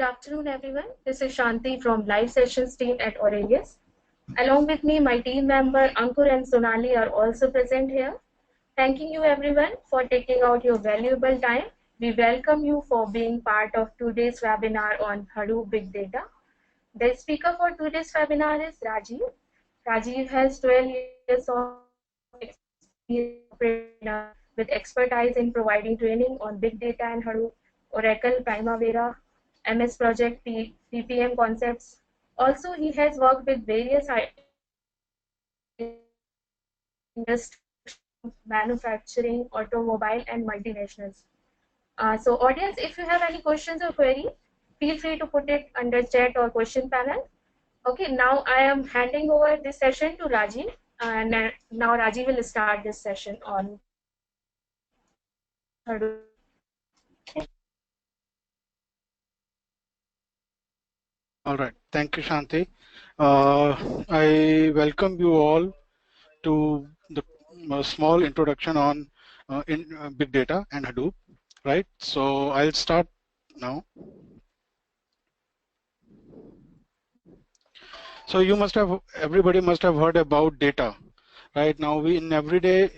Good afternoon, everyone. This is Shanti from Live Sessions team at Aurelius. Along with me, my team member Ankur and Sonali are also present here. Thanking you, everyone, for taking out your valuable time. We welcome you for being part of today's webinar on Hadoop Big Data. The speaker for today's webinar is Rajiv. Rajiv has 12 years of experience with expertise in providing training on big data and Hadoop, Oracle, Primavera, MS Project, PPM concepts. Also, he has worked with various industries, manufacturing, automobile, and multinationals. So audience, if you have any questions or query, feel free to put it under chat or question panel. Okay, now I am handing over this session to Rajiv, and now Rajiv will start this session on Hadoop. All right, thank you, Shanti. I welcome you all to the small introduction on big data and Hadoop. Right, so I'll start now. So everybody must have heard about data. Right now, we in everyday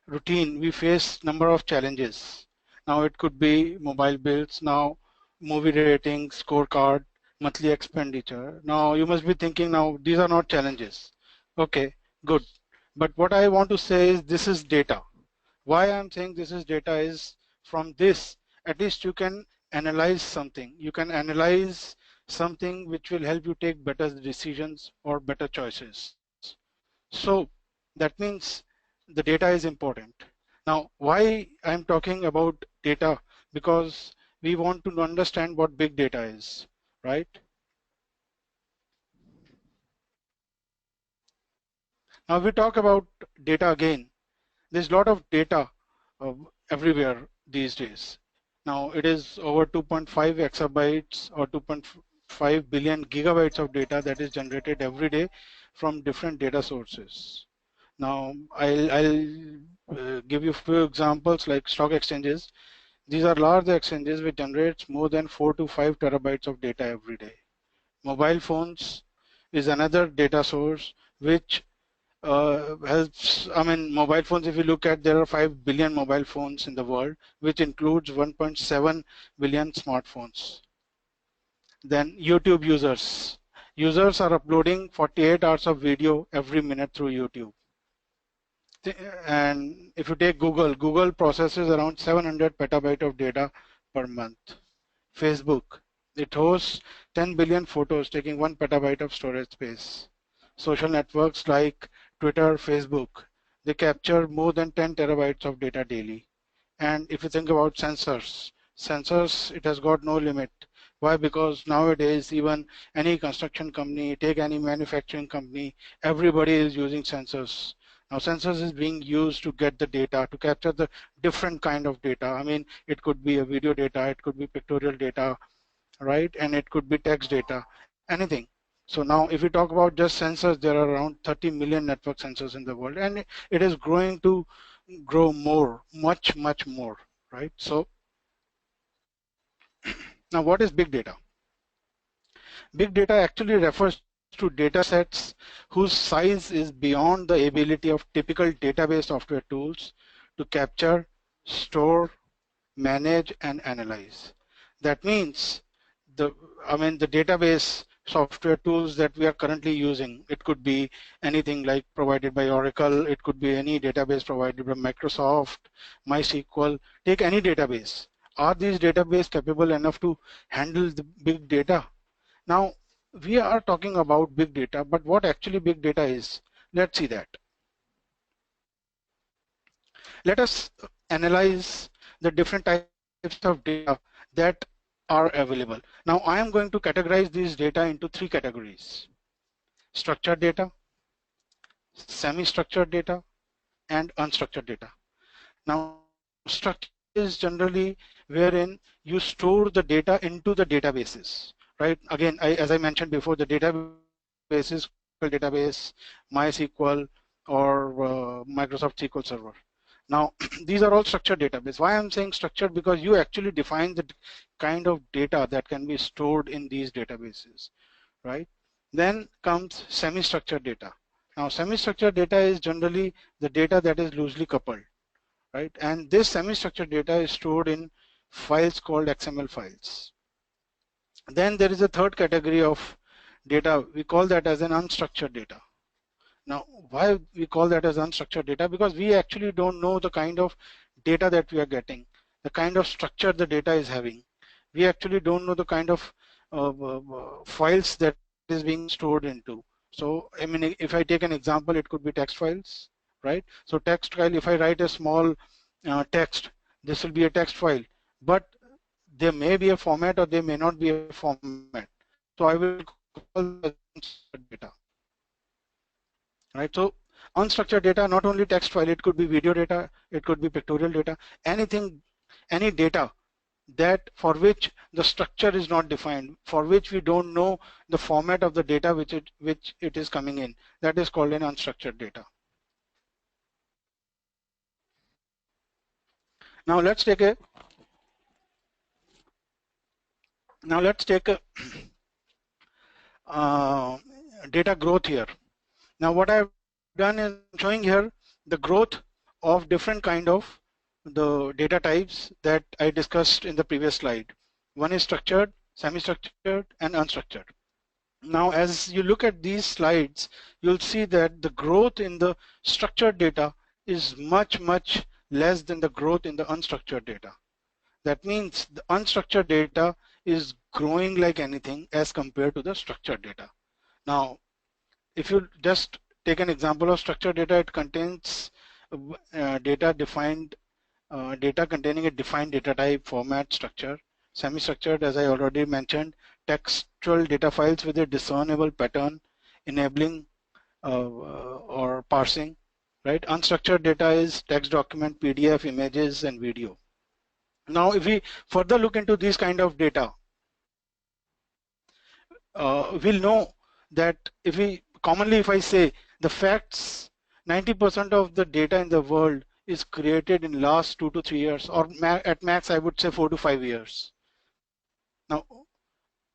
routine we face number of challenges. Now it could be mobile bills, now movie ratings, scorecard, monthly expenditure. Now you must be thinking, now these are not challenges. Okay, good. But what I want to say is this is data. Why I'm saying this is data is from this, at least you can analyze something. You can analyze something which will help you take better decisions or better choices. So that means the data is important. Now, why I'm talking about data? Because we want to understand what big data is, right? Now we talk about data again. There's a lot of data everywhere these days. Now it is over 2.5 exabytes or 2.5 billion gigabytes of data that is generated every day from different data sources. Now I'll give you a few examples like stock exchanges. These are large exchanges which generates more than 4 to 5 terabytes of data every day. Mobile phones is another data source which helps. I mean, mobile phones, if you look at, there are 5 billion mobile phones in the world, which includes 1.7 billion smartphones. Then YouTube users. Users are uploading 48 hours of video every minute through YouTube. And if you take Google, Google processes around 700 petabyte of data per month. Facebook, it hosts 10 billion photos taking 1 petabyte of storage space. Social networks like Twitter, Facebook, they capture more than 10 terabytes of data daily. And if you think about sensors, it has got no limit. Why? Because nowadays even any construction company, take any manufacturing company, everybody is using sensors. Now sensors is being used to get the data, to capture the different kind of data. I mean, it could be a video data, it could be pictorial data, right? And it could be text data, anything. So now if we talk about just sensors, there are around 30 million network sensors in the world, and it is growing to grow more, much more, right? So now what is big data? Big data actually refers to data sets whose size is beyond the ability of typical database software tools to capture, store, manage, and analyze. That means the database software tools that we are currently using, it could be anything like provided by Oracle, it could be any database provided by Microsoft, MySQL, take any database. Are these databases capable enough to handle the big data? Now, we are talking about big data, but what actually big data is? Let's see that. Let us analyze the different types of data that are available. Now, I am going to categorize these data into 3 categories: structured data, semi-structured data, and unstructured data. Now, structured is generally wherein you store the data into the databases, right? Again, as I mentioned before, the databases, database, MySQL, or Microsoft SQL Server. Now, these are all structured database. Why I'm saying structured? Because you actually define the kind of data that can be stored in these databases, right? Then comes semi-structured data. Now, semi-structured data is generally the data that is loosely coupled, right? And this semi-structured data is stored in files called XML files. Then there is a third category of data. We call that as an unstructured data. Now, why we call that as unstructured data? Because we actually don't know the kind of data that we are getting, the kind of structure the data is having. We actually don't know the kind of files that is being stored into. So, I mean, if I take an example, it could be text files, right? So text file, if I write a small text, this will be a text file, but there may be a format or there may not be a format. So I will call that as unstructured data. Right, so unstructured data, not only text file, it could be video data, it could be pictorial data, anything, any data that for which the structure is not defined, for which we don't know the format of the data which it is coming in, that is called an unstructured data. Now let's take a data growth here. Now what I've done is showing here the growth of different kind of the data types that I discussed in the previous slide. One is structured, semi-structured, and unstructured. Now as you look at these slides, you'll see that the growth in the structured data is much less than the growth in the unstructured data. That means the unstructured data is growing like anything as compared to the structured data. Now if you just take an example of structured data, it contains data containing a defined data type, format, structure. Semi-structured, as I already mentioned, textual data files with a discernible pattern, enabling or parsing. Right? Unstructured data is text document, PDF, images, and video. Now, if we further look into these kind of data, we'll know that if I say the facts, 90% of the data in the world is created in last 2 to 3 years, or at max I would say 4 to 5 years. Now,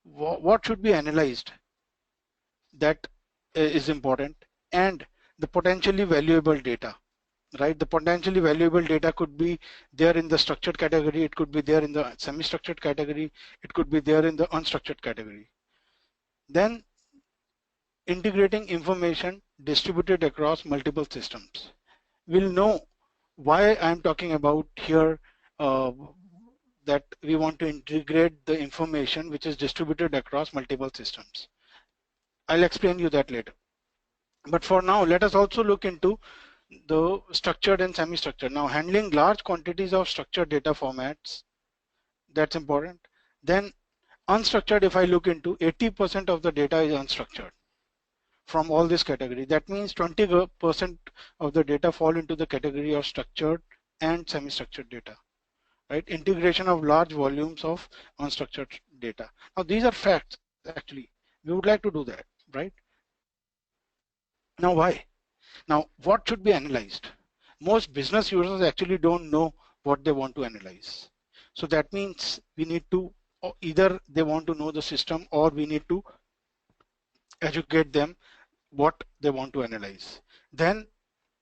what should be analyzed? That is important, and the potentially valuable data. Right, the potentially valuable data could be there in the structured category, it could be there in the semi-structured category, it could be there in the unstructured category. Then integrating information distributed across multiple systems. We'll know why I'm talking about here that we want to integrate the information which is distributed across multiple systems. I'll explain you that later. But for now, let us also look into the structured and semi-structured. Now, handling large quantities of structured data formats, that's important. Then unstructured, if I look into, 80% of the data is unstructured from all this category. That means 20% of the data fall into the category of structured and semi-structured data. Right? Integration of large volumes of unstructured data. Now these are facts actually. We would like to do that, right? Now why? Now what should be analyzed? Most business users actually don't know what they want to analyze. So that means we need to, either they want to know the system or we need to educate them what they want to analyze. Then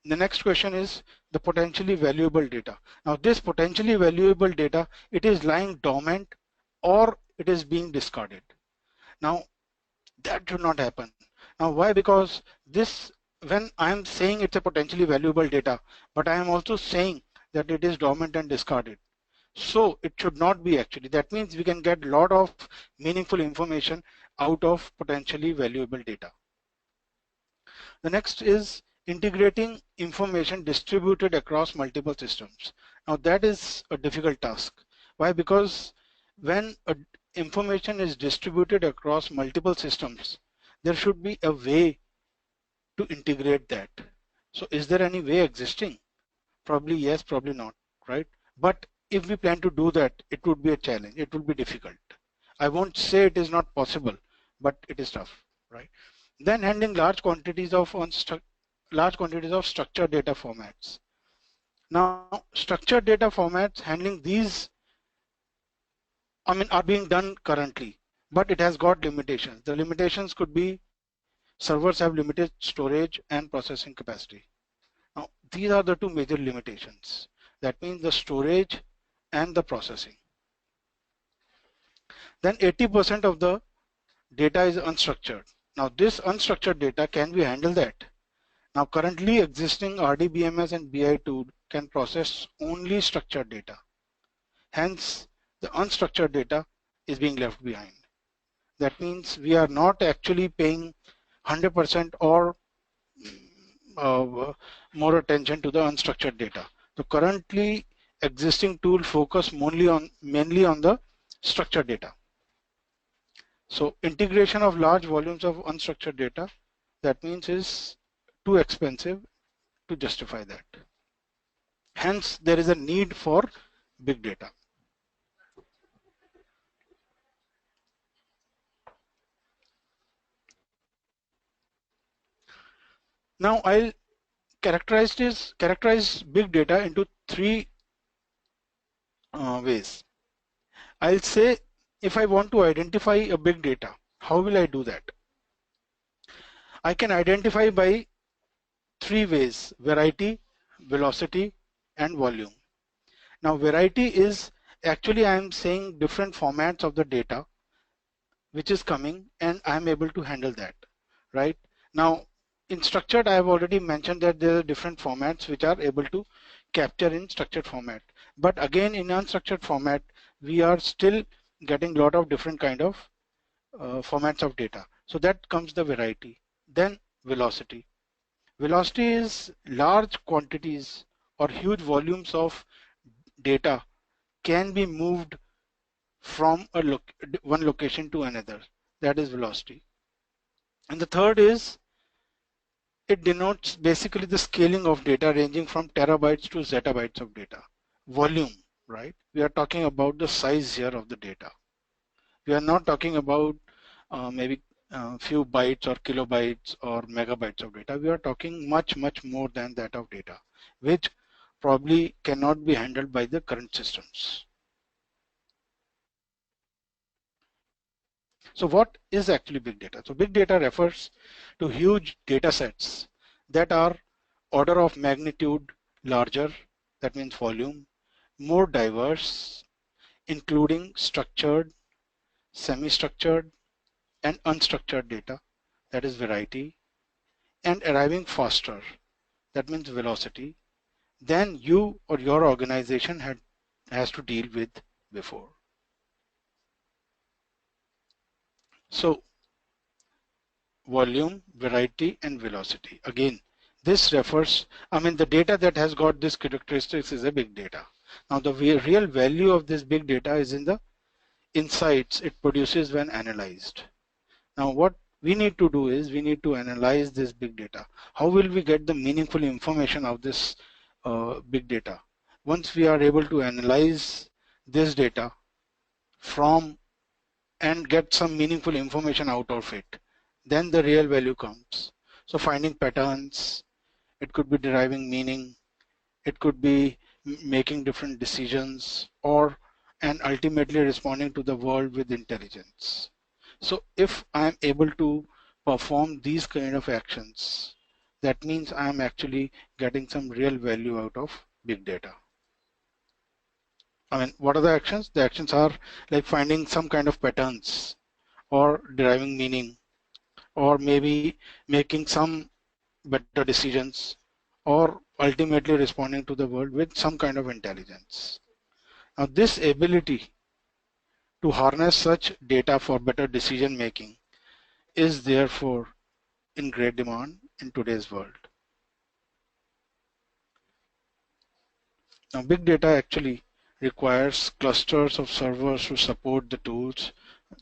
the next question is the potentially valuable data. Now this potentially valuable data, it is lying dormant or it is being discarded. Now that should not happen. Now why? Because this, when I am saying it's a potentially valuable data, but I am also saying that it is dormant and discarded. So it should not be actually. That means we can get a lot of meaningful information out of potentially valuable data. The next is integrating information distributed across multiple systems. Now that is a difficult task. Why? Because when information is distributed across multiple systems, there should be a way to integrate that. So is there any way existing? Probably yes, probably not, right? But if we plan to do that, it would be a challenge. It would be difficult. I won't say it is not possible, but it is tough, right? Then handling large quantities of structured data formats. Now, structured data formats handling these, are being done currently, but it has got limitations. The limitations could be servers have limited storage and processing capacity. Now, these are the two major limitations. That means the storage and the processing. Then 80% of the data is unstructured. Now, this unstructured data, can we handle that? Now, currently existing RDBMS and BI tool can process only structured data. Hence, the unstructured data is being left behind. That means we are not actually paying 100% or more attention to the unstructured data. So currently existing tool focus mainly on the structured data. So integration of large volumes of unstructured data, that means is too expensive to justify that. Hence, there is a need for big data. Now I'll characterize big data into three ways. I'll say if I want to identify a big data, how will I do that? I can identify by three ways: variety, velocity, and volume. Now variety is actually I am saying different formats of the data which is coming, and I am able to handle that, right? Now in structured, I have already mentioned that there are different formats which are able to capture in structured format. But again, in unstructured format, we are still getting a lot of different kind of formats of data. So that comes the variety. Then velocity. Velocity is large quantities or huge volumes of data can be moved from one location to another. That is velocity. And the third is, it denotes basically the scaling of data ranging from terabytes to zettabytes of data. Volume, right? We are talking about the size here of the data. We are not talking about maybe a few bytes or kilobytes or megabytes of data. We are talking much more than that of data, which probably cannot be handled by the current systems. So what is actually big data? So big data refers to huge data sets that are order of magnitude larger, that means volume, more diverse, including structured, semi-structured, and unstructured data, that is variety, and arriving faster, that means velocity, than you or your organization has to deal with before. So volume, variety, and velocity. Again, this refers, the data that has got these characteristics is a big data. Now the real value of this big data is in the insights it produces when analyzed. Now what we need to do is we need to analyze this big data. How will we get the meaningful information of this big data? Once we are able to analyze this data from and get some meaningful information out of it, then the real value comes. So finding patterns, it could be deriving meaning, it could be making different decisions, or and ultimately responding to the world with intelligence. So if I am able to perform these kind of actions, that means I am actually getting some real value out of big data. What are the actions? The actions are like finding some kind of patterns or deriving meaning, or maybe making some better decisions, or ultimately responding to the world with some kind of intelligence. Now this ability to harness such data for better decision making is therefore in great demand in today's world. Now big data actually requires clusters of servers to support the tools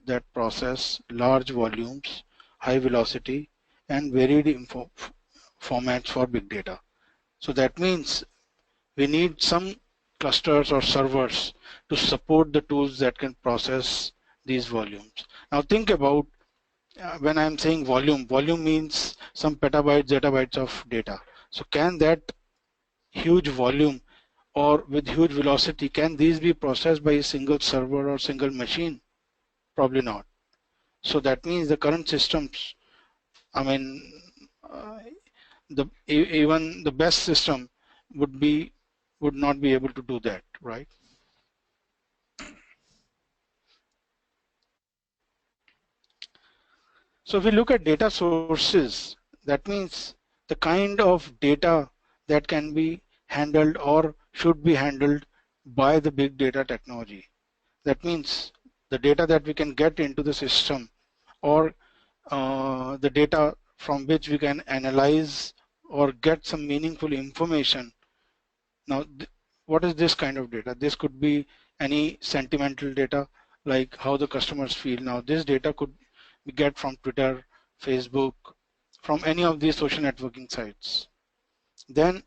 that process large volumes, high velocity, and varied formats for big data. So that means we need some clusters or servers to support the tools that can process these volumes. Now think about when I'm saying volume means some petabytes, zettabytes of data. So can that huge volume or with huge velocity, can these be processed by a single server or single machine? Probably not. So that means the current systems, I mean, uh, even the best system would not be able to do that, right? So if we look at data sources, that means the kind of data that can be handled or should be handled by the big data technology. That means the data that we can get into the system, or the data from which we can analyze or get some meaningful information. Now, what is this kind of data? This could be any sentimental data, like how the customers feel. Now, this data could we get from Twitter, Facebook, from any of these social networking sites. Then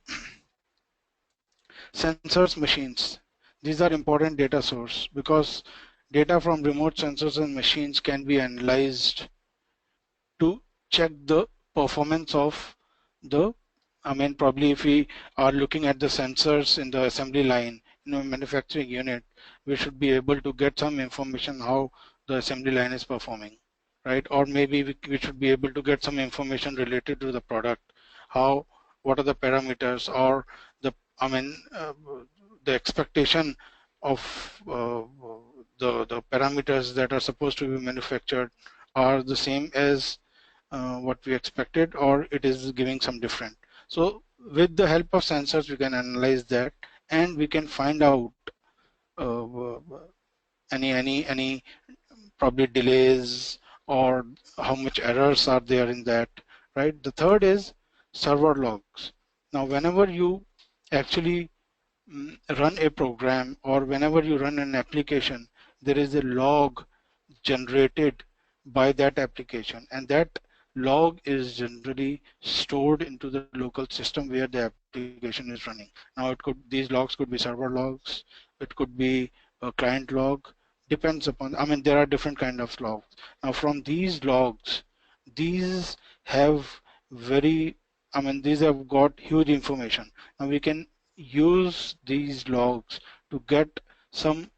sensors machines. These are important data source because data from remote sensors and machines can be analyzed to check the performance of the, I mean, probably if we are looking at the sensors in the assembly line in a manufacturing unit, we should be able to get some information how the assembly line is performing, right? Or maybe we should be able to get some information related to the product, how, what are the parameters, or the, I mean, the expectation of the parameters that are supposed to be manufactured are the same as what we expected, or it is giving some different. So with the help of sensors, we can analyze that, and we can find out uh, any probably delays or how much errors are there in that, right? The third is server logs. Now, whenever you actually run a program, or whenever you run an application, there is a log generated by that application, and that log is generally stored into the local system where the application is running. Now these logs could be server logs, it could be a client log, depends upon, I mean, there are different kind of logs. Now from these logs, these have very, I mean, these have got huge information. Now we can use these logs to get some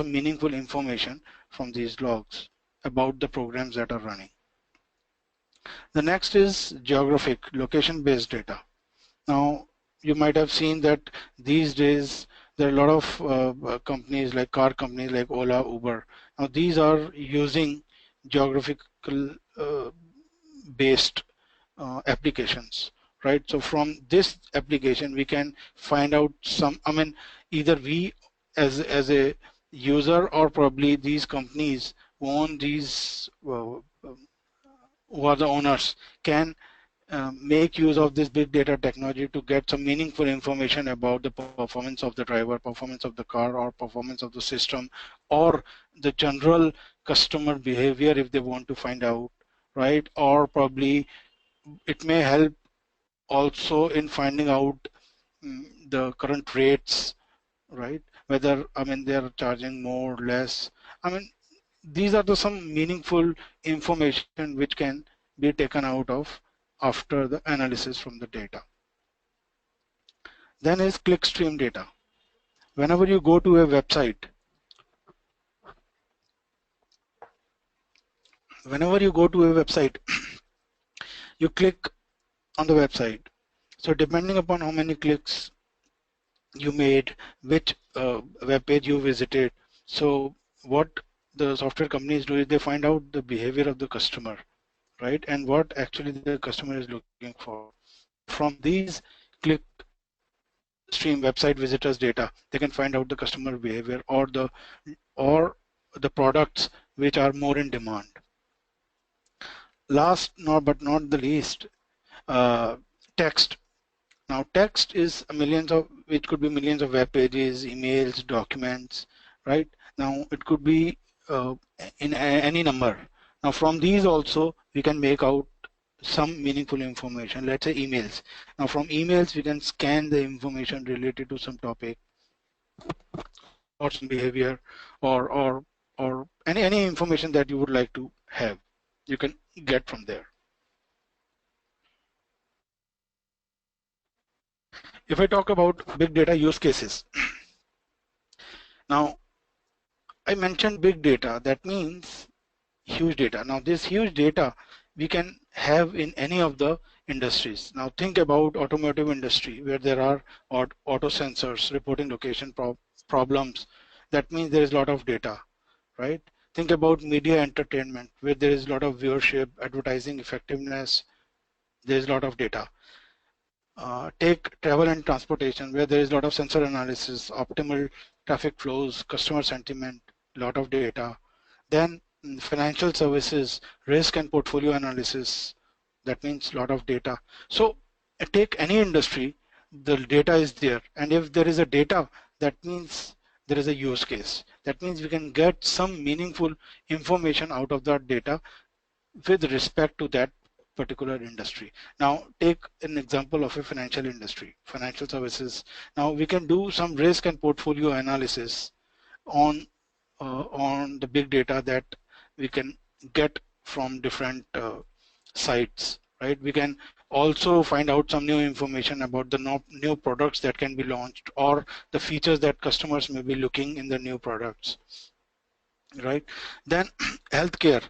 meaningful information from these logs about the programs that are running. The next is geographic location-based data. Now, you might have seen that these days there are a lot of companies, like car companies like Ola, Uber. Now, these are using geographical based applications, right? So from this application, we can find out some, I mean, either we as a user, or probably these companies who own these, who are the owners, can make use of this big data technology to get some meaningful information about the performance of the driver, performance of the car, or performance of the system, or the general customer behavior if they want to find out, right? Or probably it may help also in finding out the current rates, right? Whether, I mean, they are charging more, less. I mean, these are the some meaningful information which can be taken out of after the analysis from the data. Then is clickstream data. Whenever you go to a website, you click on the website. So depending upon how many clicks you made, which web page you visited, so what the software companies do is they find out the behavior of the customer, right? And what actually the customer is looking for. Now from these click stream website visitors data, they can find out the customer behavior, or the products which are more in demand. Last but not the least, text. Now text is millions of, it could be millions of web pages, emails, documents, right? Now it could be in any number. Now from these also we can make out some meaningful information. Let's say emails. Now from emails we can scan the information related to some topic or some behavior, or any information that you would like to have, you can get from there. If I talk about big data use cases, now I mentioned big data, that means huge data. Now this huge data we can have in any of the industries. Now think about automotive industry where there are auto sensors reporting location problems. That means there is a lot of data, right? Think about media entertainment where there is a lot of viewership, advertising effectiveness, there is a lot of data. Take travel and transportation where there is a lot of sensor analysis, optimal traffic flows, customer sentiment, lot of data. Then financial services, risk and portfolio analysis, that means a lot of data. So take any industry, the data is there, and if there is a data, that means there is a use case. That means we can get some meaningful information out of that data with respect to that particular industry. Now take an example of a financial industry, financial services. Now we can do some risk and portfolio analysis on the big data that we can get from different sites, right? We can also find out some new information about the new products that can be launched or the features that customers may be looking in the new products, right? Then healthcare,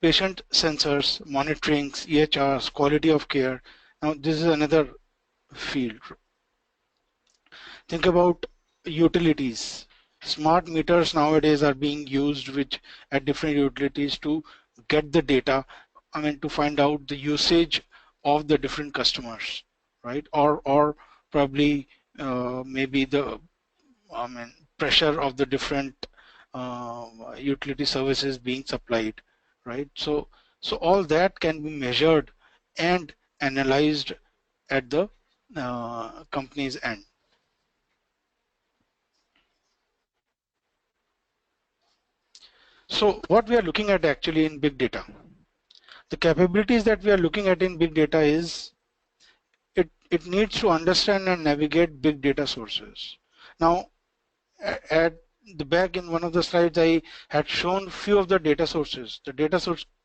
patient sensors, monitorings, EHRs, quality of care. Now this is another field. Think about utilities. Smart meters nowadays are being used which at different utilities to get the data, I mean to find out the usage of the different customers, right? Or probably maybe the pressure of the different utility services being supplied, right? So all that can be measured and analyzed at the company's end. So what we are looking at actually in big data, the capabilities that we are looking at in big data is it needs to understand and navigate big data sources. Now at the back in one of the slides I had shown few of the data sources. The data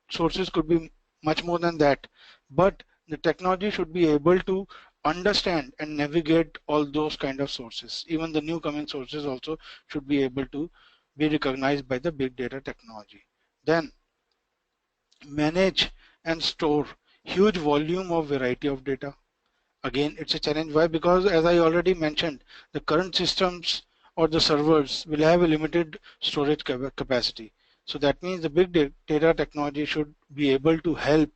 sources could be much more than that, but the technology should be able to understand and navigate all those kind of sources. Even the new coming sources also should be able to be recognized by the big data technology. Then manage and store huge volume of variety of data. Again, it's a challenge. Why? Because as I already mentioned, the current systems or the servers will have a limited storage capacity. So that means the big data technology should be able to help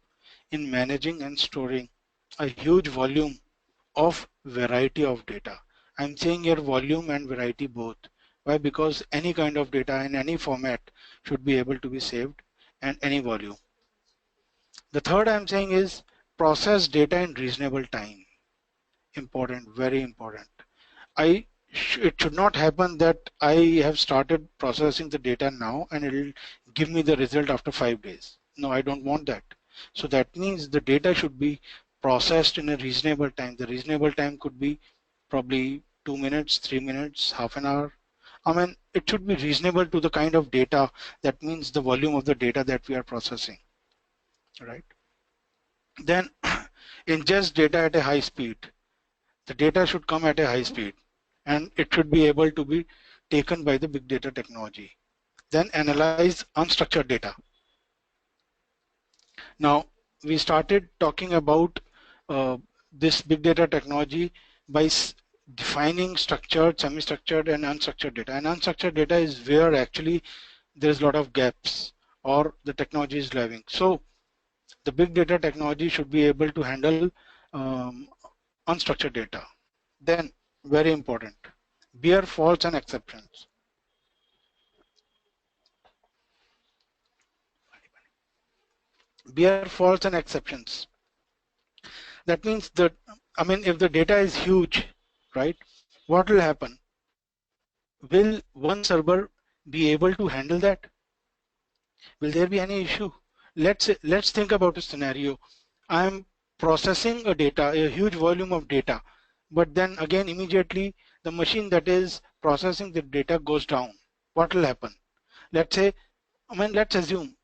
in managing and storing a huge volume of variety of data. I'm saying here volume and variety both. Why? Because any kind of data in any format should be able to be saved and any volume. The third I'm saying is process data in reasonable time. Important, very important. It should not happen that I have started processing the data now and it will give me the result after 5 days. No, I don't want that. So that means the data should be processed in a reasonable time. The reasonable time could be probably 2 minutes, 3 minutes, half an hour. I mean, it should be reasonable to the kind of data, that means the volume of the data that we are processing, right? Then ingest data at a high speed. The data should come at a high speed and it should be able to be taken by the big data technology. Then analyze unstructured data. Now we started talking about this big data technology by defining structured, semi-structured and unstructured data. And unstructured data is where actually there's a lot of gaps or the technology is lagging. So the big data technology should be able to handle unstructured data. Then very important, bare faults and exceptions. Bare faults and exceptions. That means that, I mean, if the data is huge, right, what will happen? Will one server be able to handle that? Will there be any issue? Let's think about a scenario. I'm processing a huge volume of data, but then again immediately the machine that is processing the data goes down. What will happen? Let's say, I mean, let's assume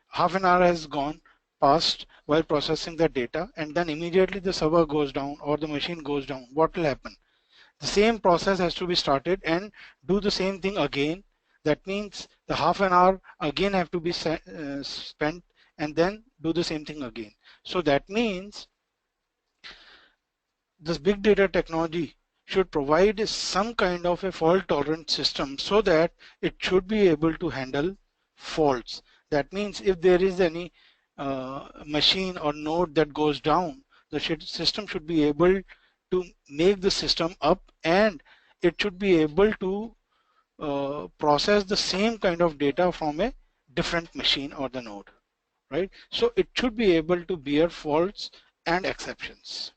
half an hour has gone past while processing the data and then immediately the server goes down or the machine goes down. What will happen? The same process has to be started and do the same thing again. That means the half an hour again have to be spent and then do the same thing again. So that means this big data technology should provide some kind of a fault tolerant system so that it should be able to handle faults. That means if there is any machine or node that goes down, the system should be able to make the system up, and it should be able to process the same kind of data from a different machine or the node, right? So it should be able to bear faults and exceptions.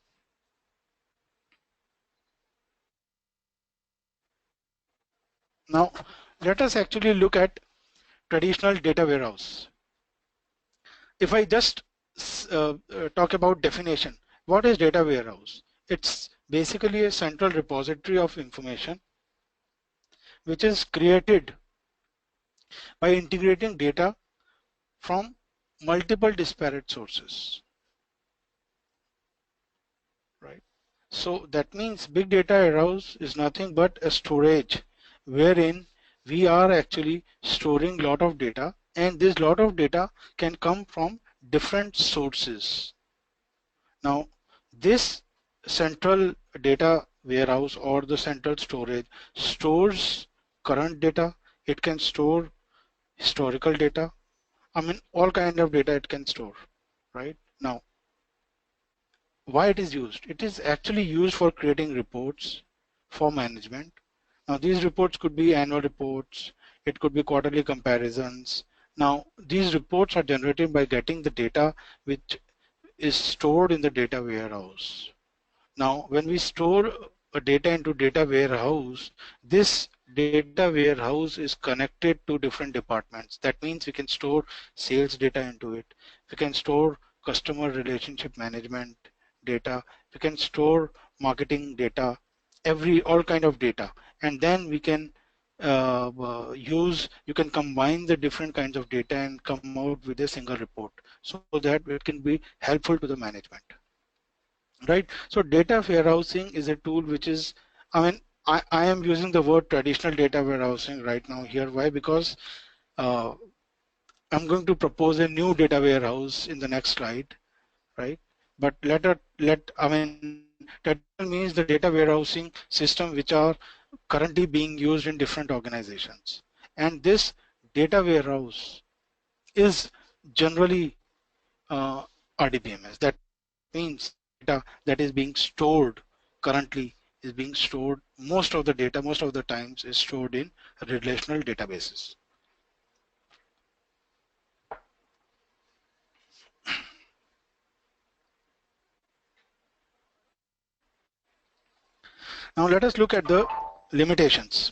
Now, let us actually look at traditional data warehouse. If I just talk about definition, what is data warehouse? It's basically a central repository of information which is created by integrating data from multiple disparate sources, right? So that means big data warehouse is nothing but a storage wherein we are actually storing lot of data, and this lot of data can come from different sources. Now this central data warehouse or the central storage stores current data. It can store historical data. I mean all kind of data it can store, right? Now why it is used? It is actually used for creating reports for management. Now these reports could be annual reports, it could be quarterly comparisons. Now these reports are generated by getting the data which is stored in the data warehouse. Now when we store a data into data warehouse, this data warehouse is connected to different departments. That means we can store sales data into it. We can store customer relationship management data. We can store marketing data, all kind of data. And then we can you can combine the different kinds of data and come out with a single report so that it can be helpful to the management. Right. So data warehousing is a tool which is, I mean, I am using the word traditional data warehousing right now here. Why? Because uh, I'm going to propose a new data warehouse in the next slide, right? But I mean, traditional means the data warehousing system which are currently being used in different organizations. And this data warehouse is generally RDBMS. That means the data that is being stored currently is being stored, most of the data, most of the times is stored in relational databases. Now let us look at the limitations.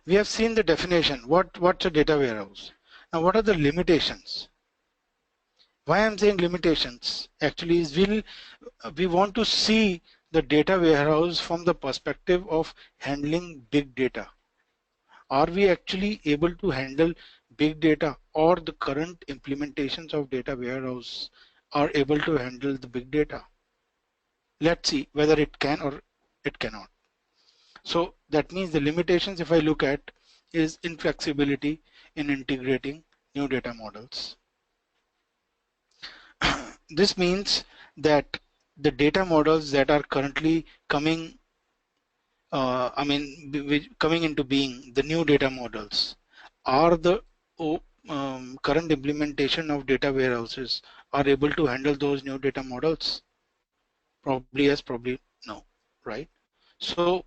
We have seen the definition, what's a data warehouse. Now what are the limitations? Why I'm saying limitations actually is we want to see the data warehouse from the perspective of handling big data. Are we actually able to handle big data, or the current implementations of data warehouse are able to handle the big data? Let's see whether it can or it cannot. So that means the limitations, if I look at, is inflexibility in integrating new data models. This means that the data models that are currently coming coming into being, the new data models, are the current implementation of data warehouses are able to handle those new data models? Probably yes, probably no, right? So,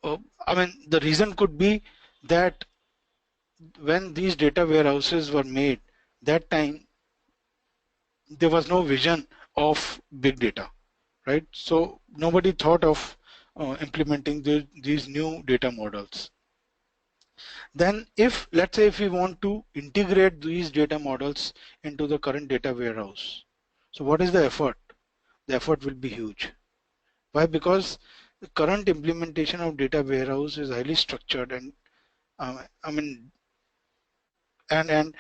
I mean, the reason could be that when these data warehouses were made, that time there was no vision of big data, right? So nobody thought of implementing these new data models. Then if, let's say, if we want to integrate these data models into the current data warehouse, so what is the effort? The effort will be huge. Why? Because the current implementation of data warehouse is highly structured, and I mean, and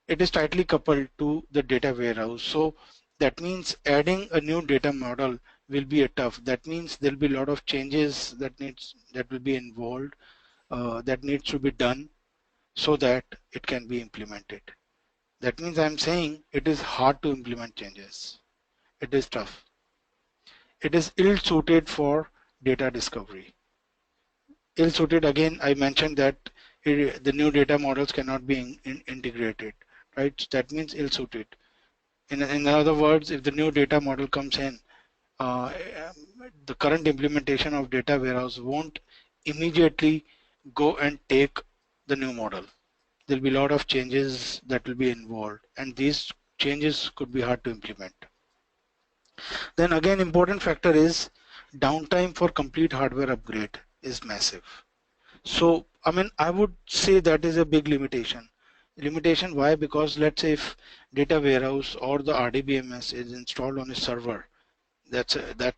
it is tightly coupled to the data warehouse. So that means adding a new data model will be a tough. That means there'll be a lot of changes that will be involved, that needs to be done so that it can be implemented. That means I'm saying it is hard to implement changes. It is tough. It is ill suited for data discovery. Ill suited, again, I mentioned that the new data models cannot be integrated, right? So that means ill suited. In other words, if the new data model comes in, the current implementation of data warehouse won't immediately go and take the new model. There'll be a lot of changes that will be involved, and these changes could be hard to implement. Then again, important factor is downtime for complete hardware upgrade is massive. So I mean, I would say that is a big limitation. Limitation why? Because let's say if data warehouse or the RDBMS is installed on a server, that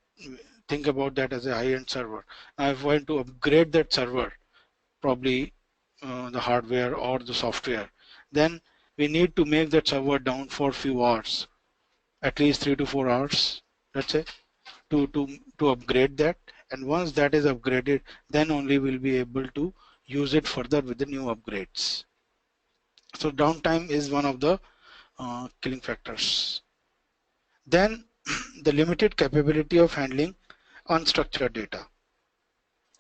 think about that as a high-end server. Now if I want to upgrade that server, probably the hardware or the software, then we need to make that server down for a few hours, at least 3 to 4 hours, let's say, to upgrade that. And once that is upgraded, then only we'll be able to use it further with the new upgrades. So downtime is one of the killing factors. Then the limited capability of handling unstructured data.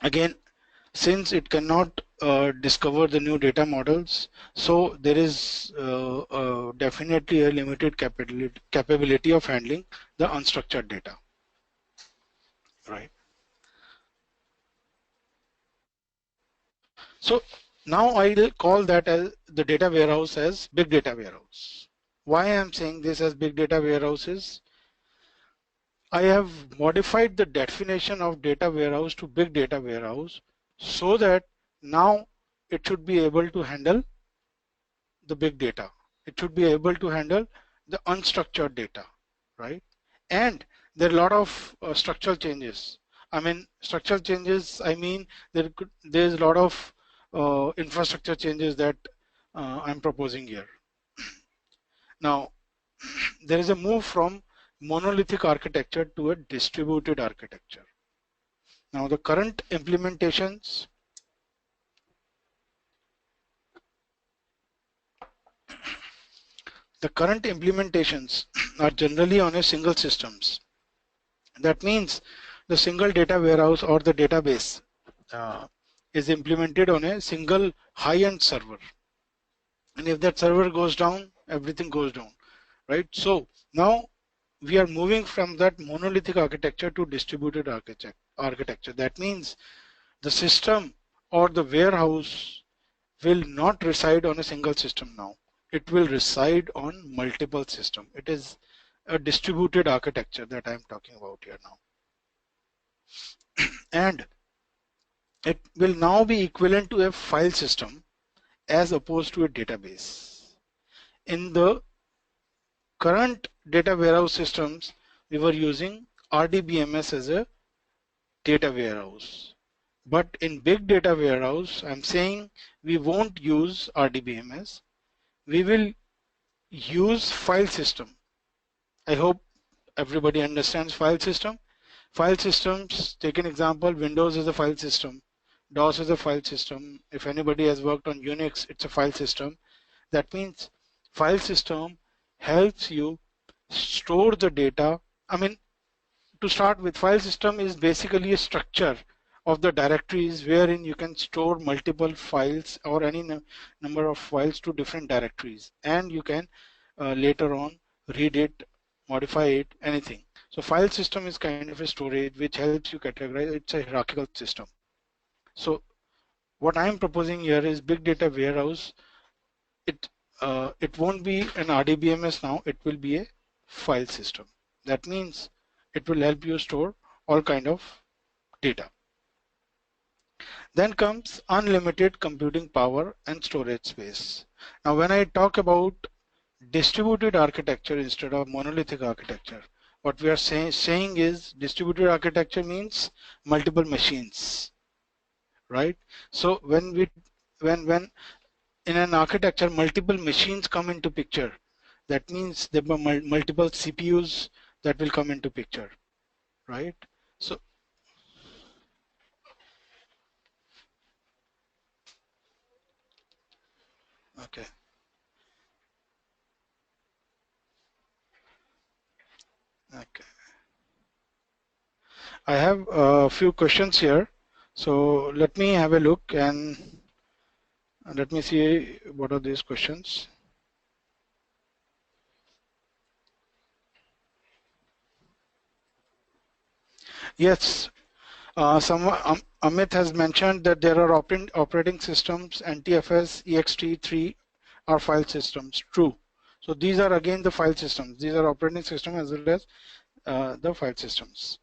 Again, since it cannot discover the new data models, so there is definitely a limited capability of handling the unstructured data, right? So now I'll call that as the data warehouse as big data warehouse. Why I'm saying this as big data warehouse is I have modified the definition of data warehouse to big data warehouse so that now it should be able to handle the big data. It should be able to handle the unstructured data, right? And there are a lot of structural changes. I mean, structural changes, I mean, there's a lot of infrastructure changes that I'm proposing here. Now, there is a move from monolithic architecture to a distributed architecture. Now, the current implementations are generally on a single systems. That means the single data warehouse or the database is implemented on a single high-end server. And if that server goes down, everything goes down, right? So now we are moving from that monolithic architecture to distributed architecture. That means the system or the warehouse will not reside on a single system now. It will reside on multiple systems. It is a distributed architecture that I'm talking about here now. And it will now be equivalent to a file system as opposed to a database. In the current data warehouse systems, we were using RDBMS as a data warehouse. But in big data warehouse, I'm saying we won't use RDBMS. We will use file system. I hope everybody understands file system. File systems, take an example, Windows is a file system. DOS is a file system. If anybody has worked on Unix, it's a file system. That means file system helps you store the data. I mean, to start with, file system is basically a structure of the directories wherein you can store multiple files or any number of files to different directories, and you can later on read it, modify it, anything. So file system is kind of a storage which helps you categorize. It's a hierarchical system. So what I'm proposing here is big data warehouse. It won't be an RDBMS now. It will be a file system. That means it will help you store all kind of data. Then comes unlimited computing power and storage space. Now, when I talk about distributed architecture instead of monolithic architecture, what we are saying is distributed architecture means multiple machines, right? So when in an architecture multiple machines come into picture, that means there are multiple CPUs that will come into picture, right? So okay, okay. I have a few questions here, so let me have a look and let me see what are these questions. Yes, Amit has mentioned that there are operating systems, NTFS, ext3 are file systems. True. So these are again the file systems. These are operating system as well as the file systems.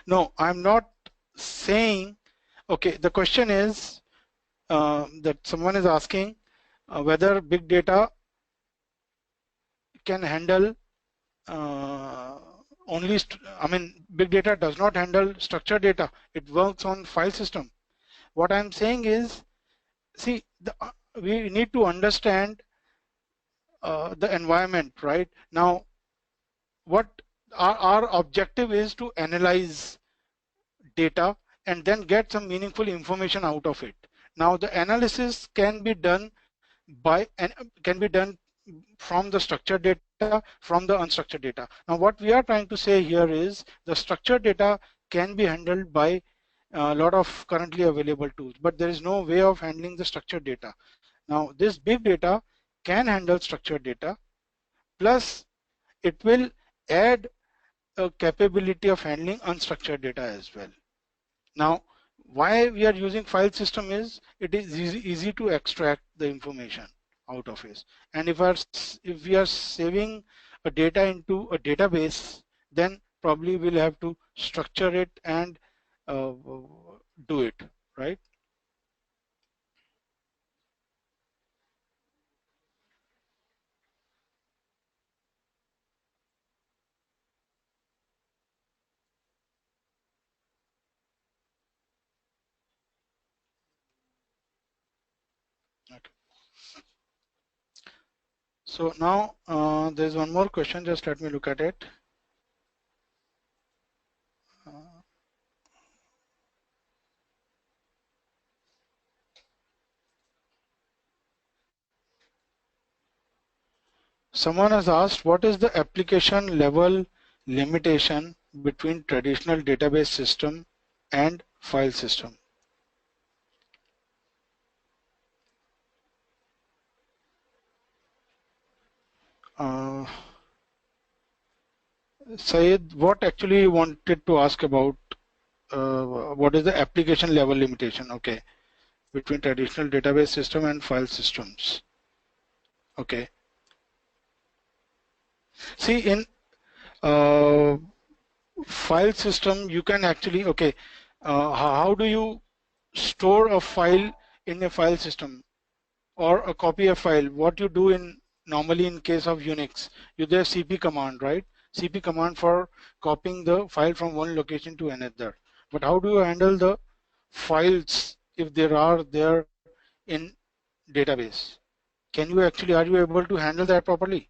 No, I'm not saying. Okay, the question is that someone is asking whether big data can handle only. I mean, big data does not handle structured data. It works on file system. What I'm saying is, see, we need to understand the environment, right? Now, what our objective is to analyze data and then get some meaningful information out of it. Now, the analysis can be done from the structured data, from the unstructured data. Now, what we are trying to say here is the structured data can be handled by a lot of currently available tools, but there is no way of handling the structured data. Now, this big data can handle structured data, plus it will add a capability of handling unstructured data as well. Now, why we are using file system is it is easy to extract the information out of it. And if we are saving a data into a database, then probably we'll have to structure it and uh, do it, right? Okay. So now there's one more question. Just let me look at it. Someone has asked, what is the application level limitation between traditional database system and file system? Uh, Syed, what actually you wanted to ask about? What is the application level limitation? Okay, between traditional database system and file systems. Okay. See, in uh, file system, you can actually, okay, how do you store a file in a file system or a copy of file? What you do in normally in case of Unix, you do a cp command, right? Cp command for copying the file from one location to another. But how do you handle the files if there are there in database? Can you actually, are you able to handle that properly?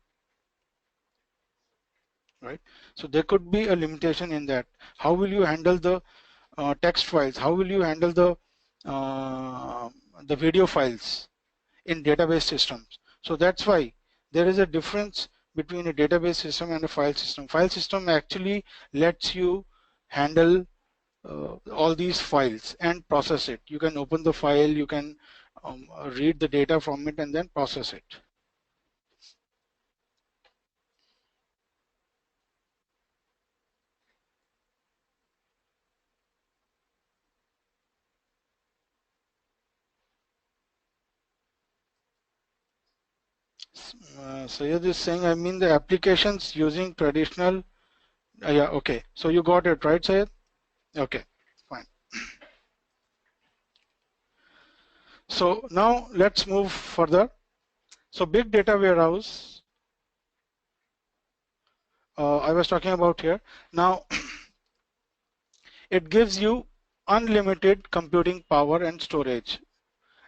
Right? So there could be a limitation in that. How will you handle the text files? How will you handle the video files in database systems? So that's why there is a difference between a database system and a file system. File system actually lets you handle all these files and process it. You can open the file, you can read the data from it and then process it. Sayed is saying, I mean the applications using traditional, yeah, okay. So you got it, right, Sayed? Okay, fine. So now let's move further. So big data warehouse, I was talking about here. Now, it gives you unlimited computing power and storage.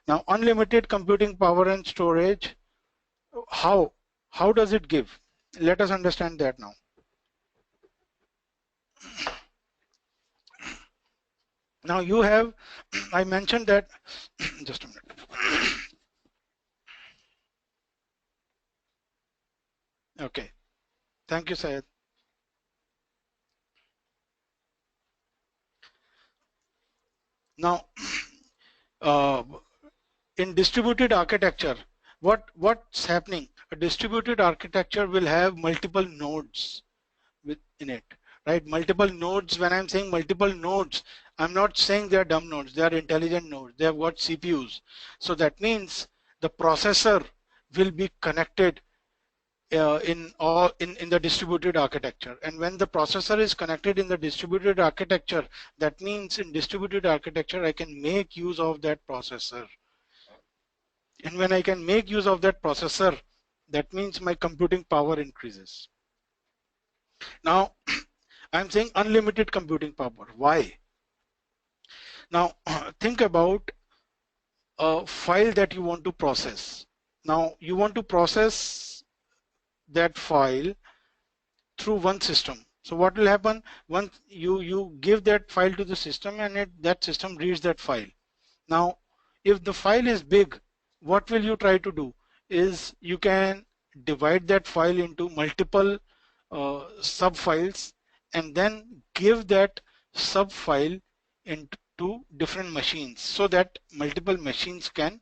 Now, unlimited computing power and storage, how does it give? Let us understand that now. Now you have, I mentioned that, just a minute. Okay, thank you, Syed. Now, uh, in distributed architecture, what's happening? A distributed architecture will have multiple nodes within it, right? Multiple nodes. When I'm saying multiple nodes, I'm not saying they are dumb nodes. They are intelligent nodes. They have got CPUs. So that means the processor will be connected in the distributed architecture. And when the processor is connected in the distributed architecture, that means in distributed architecture I can make use of that processor. And when I can make use of that processor, that means my computing power increases. Now I'm saying unlimited computing power. Why? Now think about a file that you want to process. Now you want to process that file through one system. So what will happen once you give that file to the system, and that system reads that file. Now if the file is big, what will you try to do is you can divide that file into multiple sub files and then give that sub file into different machines so that multiple machines can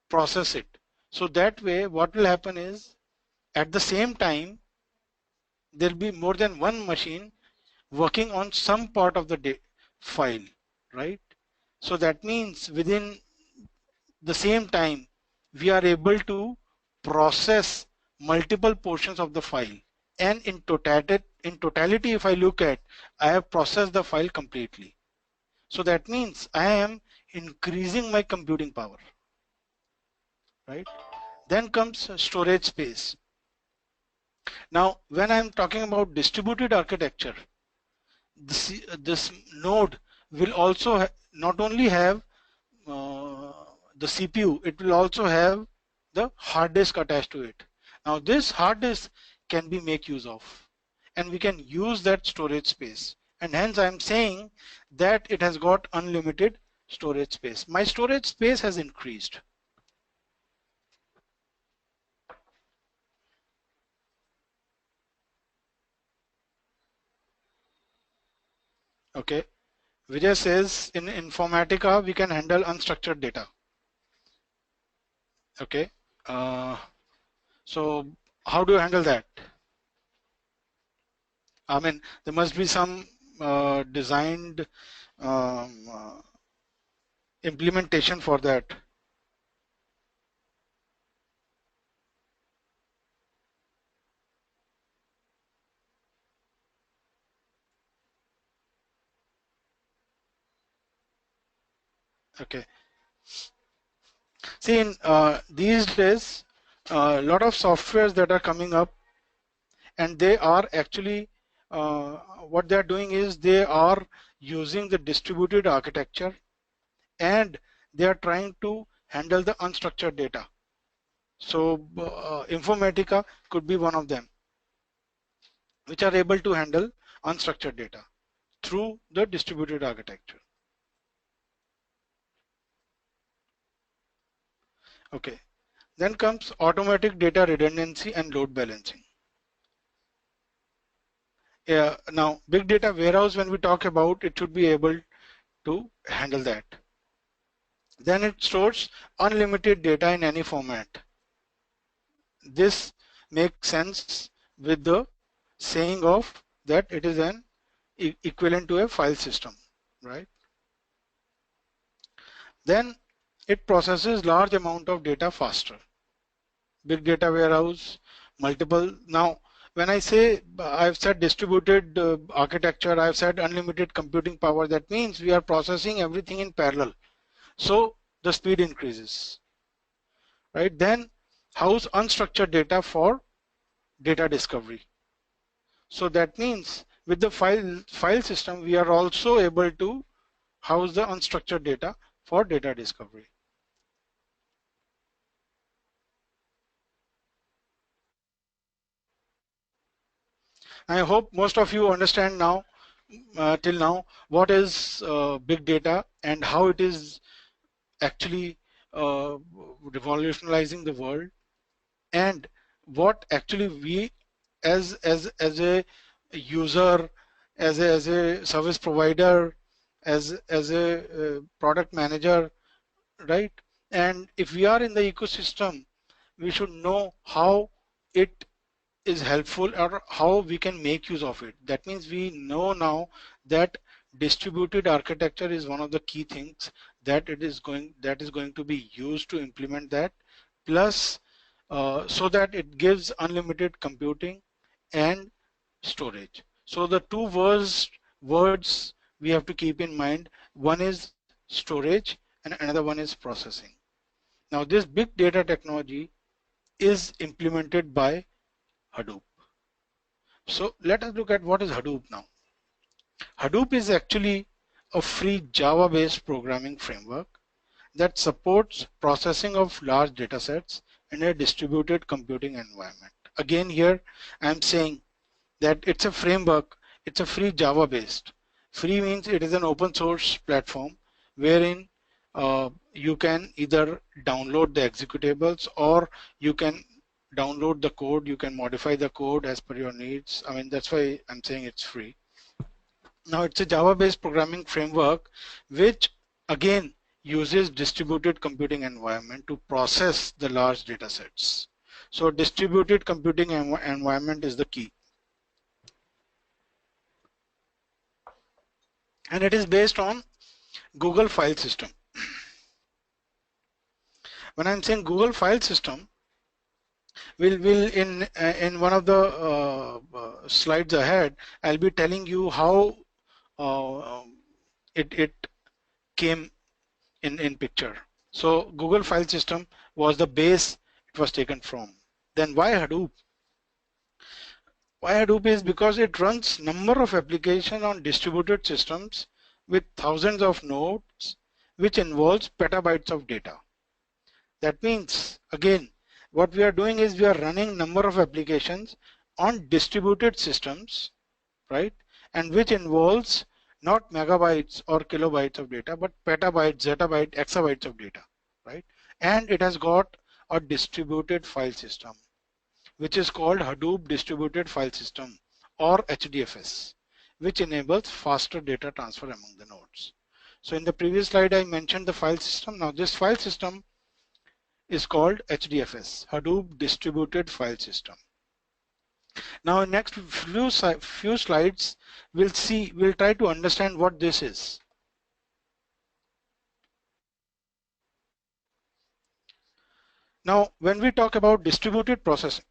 process it. So that way what will happen is at the same time there'll be more than one machine working on some part of the file, right? So that means within the same time we are able to process multiple portions of the file, and in totality if I look at, I have processed the file completely. So that means I am increasing my computing power, right? Then comes storage space. Now when I'm talking about distributed architecture, this node will also not only have the CPU, it will also have the hard disk attached to it. Now this hard disk can be make use of, and we can use that storage space, and hence I'm saying that it has got unlimited storage space. My storage space has increased. Okay, Vijay says in Informatica we can handle unstructured data. Okay, so how do you handle that? I mean, there must be some designed implementation for that. Okay. See, in these days, a lot of softwares that are coming up, and they are actually what they are doing is they are using the distributed architecture, and they are trying to handle the unstructured data. So Informatica could be one of them, which are able to handle unstructured data through the distributed architecture. Okay, then comes automatic data redundancy and load balancing. Yeah, now big data warehouse, when we talk about, it should be able to handle that. Then it stores unlimited data in any format. This makes sense with the saying of that it is an equivalent to a file system, right? Then it processes large amount of data faster. Big data warehouse, multiple. Now when I say I've said distributed architecture, I've said unlimited computing power, that means we are processing everything in parallel, so the speed increases, right? Then house unstructured data for data discovery. So that means with the file system we are also able to house the unstructured data for data discovery. I hope most of you understand now, till now, what is big data and how it is actually revolutionizing the world, and what actually we as a user, as a service provider, as a product manager, right? And if we are in the ecosystem, we should know how it is helpful or how we can make use of it. That means we know now that distributed architecture is one of the key things that is going to be used to implement that, plus so that it gives unlimited computing and storage. So the two words we have to keep in mind, one is storage and another one is processing. Now this big data technology is implemented by Hadoop. So let us look at what is Hadoop now. Hadoop is actually a free Java-based programming framework that supports processing of large datasets in a distributed computing environment. Again, here I am saying that it's a framework, it's a free Java-based. Free means it is an open source platform wherein you can either download the executables or you can download the code, you can modify the code as per your needs. I mean, that's why I'm saying it's free. Now it's a Java-based programming framework which again uses distributed computing environment to process the large data sets. So distributed computing environment is the key. And it is based on Google file system. When I'm saying Google file system, we'll in one of the slides ahead, I'll be telling you how it came in picture. So Google file system was the base it was taken from. Then why Hadoop? Why Hadoop is because it runs number of applications on distributed systems with thousands of nodes, which involves petabytes of data. That means again, what we are doing is we are running number of applications on distributed systems, right? And which involves not megabytes or kilobytes of data, but petabytes, zettabyte, exabytes of data, right? And it has got a distributed file system, which is called Hadoop Distributed File System or HDFS, which enables faster data transfer among the nodes. So in the previous slide, I mentioned the file system. Now this file system is called HDFS, Hadoop Distributed File System. Now in next few slides, we'll try to understand what this is. Now, when we talk about distributed processing,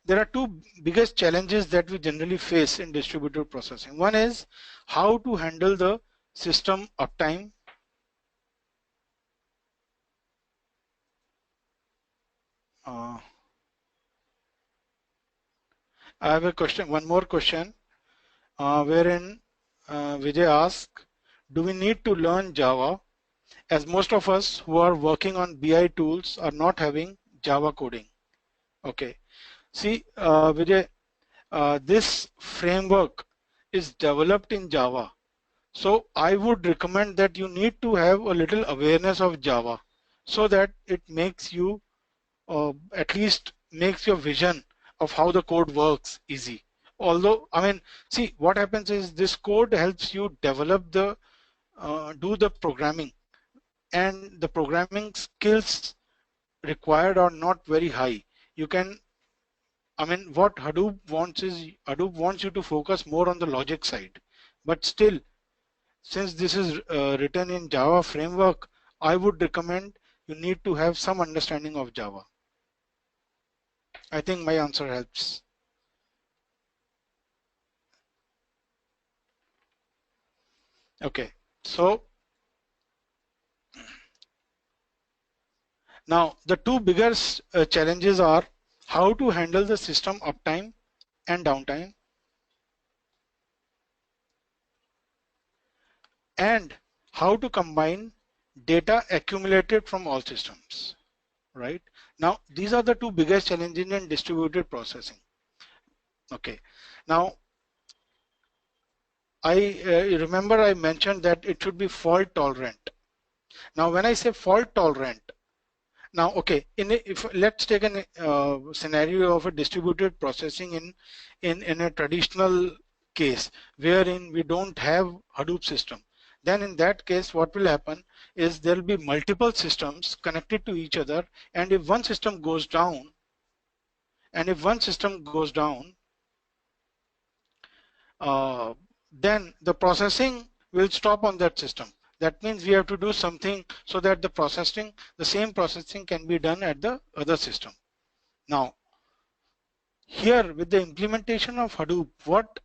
there are two biggest challenges that we generally face in distributed processing. One is how to handle the system uptime. I have a question, one more question, wherein Vijay asks, do we need to learn Java? As most of us who are working on BI tools are not having Java coding. Okay. See, Vijay, this framework is developed in Java. So I would recommend that you need to have a little awareness of Java so that it makes you, at least makes your vision of how the code works easy. Although, I mean, see, what happens is this code helps you develop the, do the programming, and the programming skills required are not very high. You can, I mean, what Hadoop wants is Hadoop wants you to focus more on the logic side. But still, since this is written in Java framework, I would recommend you need to have some understanding of Java. I think my answer helps. Okay, so now the two biggest challenges are how to handle the system uptime and downtime, and how to combine data accumulated from all systems, right? Now, these are the two biggest challenges in distributed processing. Okay. Now, I remember I mentioned that it should be fault tolerant. Now, when I say fault tolerant, now, okay, if let's take a scenario of a distributed processing in a traditional case wherein we don't have Hadoop system, then in that case, what will happen is there will be multiple systems connected to each other, and if one system goes down, uh, then the processing will stop on that system. That means we have to do something so that the same processing can be done at the other system. Now, here with the implementation of Hadoop, what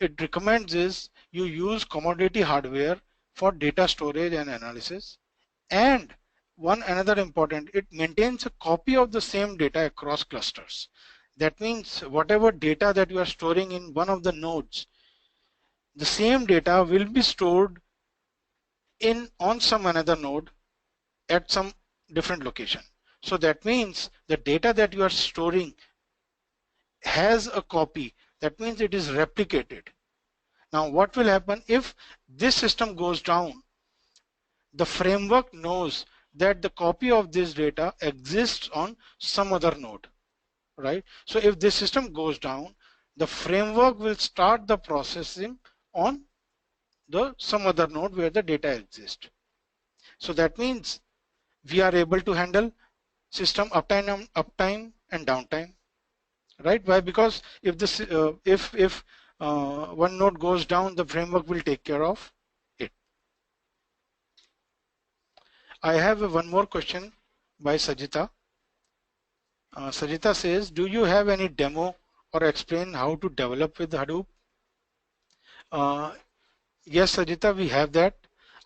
it recommends is you use commodity hardware for data storage and analysis. And one another important, it maintains a copy of the same data across clusters. That means whatever data that you are storing in one of the nodes, the same data will be stored on some another node at some different location. So that means the data that you are storing has a copy. That means it is replicated. Now what will happen if this system goes down? The framework knows that the copy of this data exists on some other node, right? So if this system goes down, the framework will start the processing on some other node where the data exists. So that means we are able to handle system uptime and downtime, right? Why? Because if this if one node goes down, the framework will take care of it. I have one more question by Sajita. Sajita says, do you have any demo or explain how to develop with Hadoop? Yes, Sajita, we have that.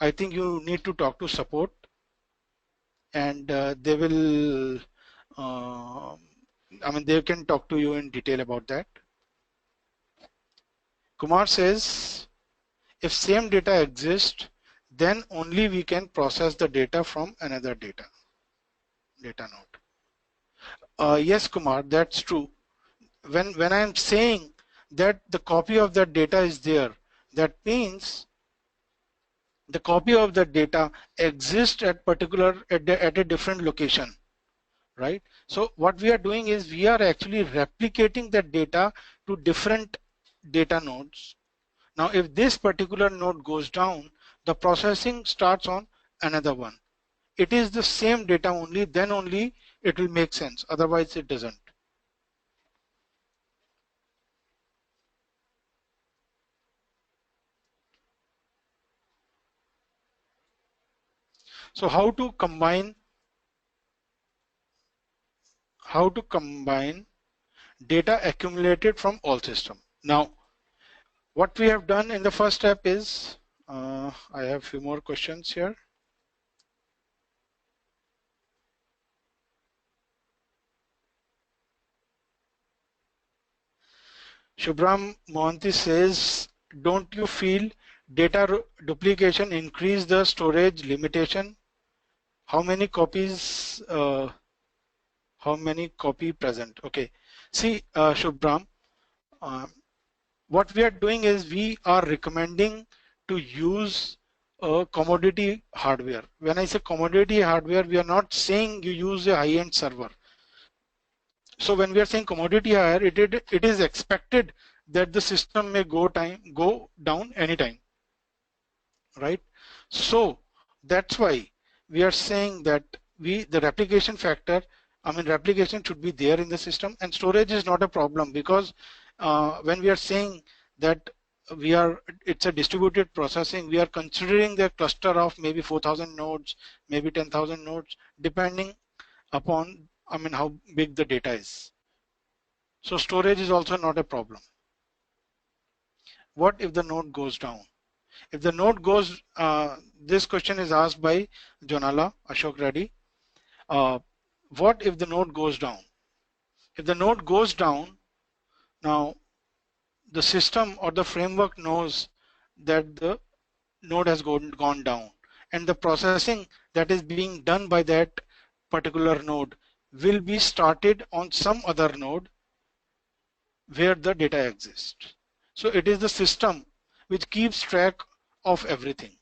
I think you need to talk to support, and they will, they can talk to you in detail about that. Kumar says, if same data exists, then only we can process the data from another data node. Yes, Kumar, that's true. When I'm saying that the copy of that data is there, that means the copy of the data exists at a different location, right? So what we are doing is we are actually replicating that data to different data nodes. Now, if this particular node goes down, the processing starts on another one. It is the same data only, then only it will make sense. Otherwise, it doesn't. So how to combine data accumulated from all systems? Now, what we have done in the first step is, I have a few more questions here. Shubhram Mohanty says, don't you feel data duplication increase the storage limitation? How many copies present? Okay, see, Shubhram, what we are doing is we are recommending to use commodity hardware. When I say commodity hardware, we are not saying you use a high-end server. So when we are saying commodity hardware, it is expected that the system may go down anytime, right? So that's why we are saying that the replication factor, replication should be there in the system, and storage is not a problem, because when we are saying that it's a distributed processing, we are considering the cluster of maybe 4,000 nodes, maybe 10,000 nodes, depending upon how big the data is. So storage is also not a problem. What if the node goes down? If the node goes, this question is asked by Jonala Ashok Reddy. What if the node goes down? If the node goes down, now the system or the framework knows that the node has gone down, and the processing that is being done by that particular node will be started on some other node where the data exists. So it is the system which keeps track of everything.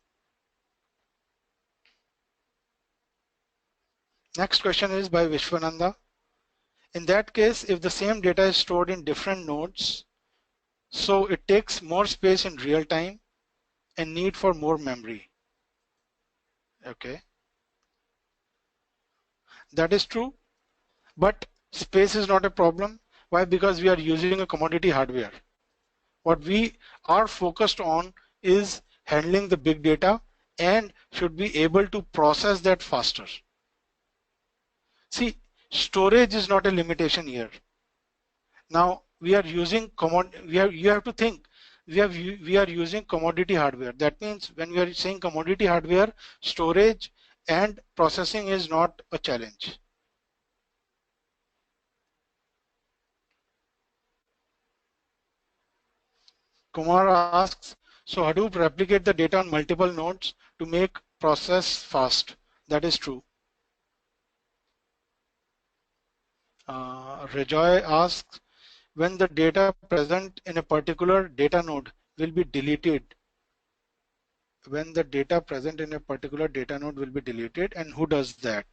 Next question is by Vishwananda. In that case, if the same data is stored in different nodes, so it takes more space in real time and need for more memory. Okay, that is true, but space is not a problem. Why? Because we are using a commodity hardware. What we are focused on is handling the big data and should be able to process that faster. See, storage is not a limitation here. Now we are using you have to think we are using commodity hardware. That means when we are saying commodity hardware, storage and processing is not a challenge. Kumar asks, so Hadoop replicate the data on multiple nodes to make process fast. That is true. Rejoy asks, when the data present in a particular data node will be deleted, when the data present in a particular data node will be deleted, and who does that?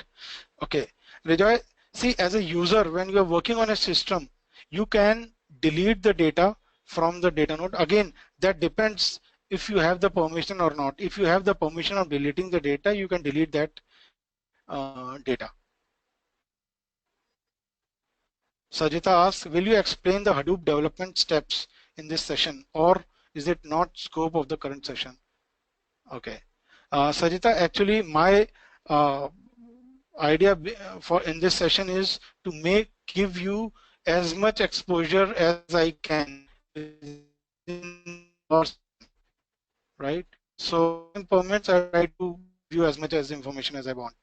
Okay, Rejoy, see, as a user, when you are working on a system, you can delete the data from the data node. Again, that depends if you have the permission or not. If you have the permission of deleting the data, you can delete that data. Sajita asks, will you explain the Hadoop development steps in this session, or is it not scope of the current session? Okay, Sajita, actually my idea for in this session is to give you as much exposure as I can within your session, right? So if time permits, I try to give you as much as information as I want.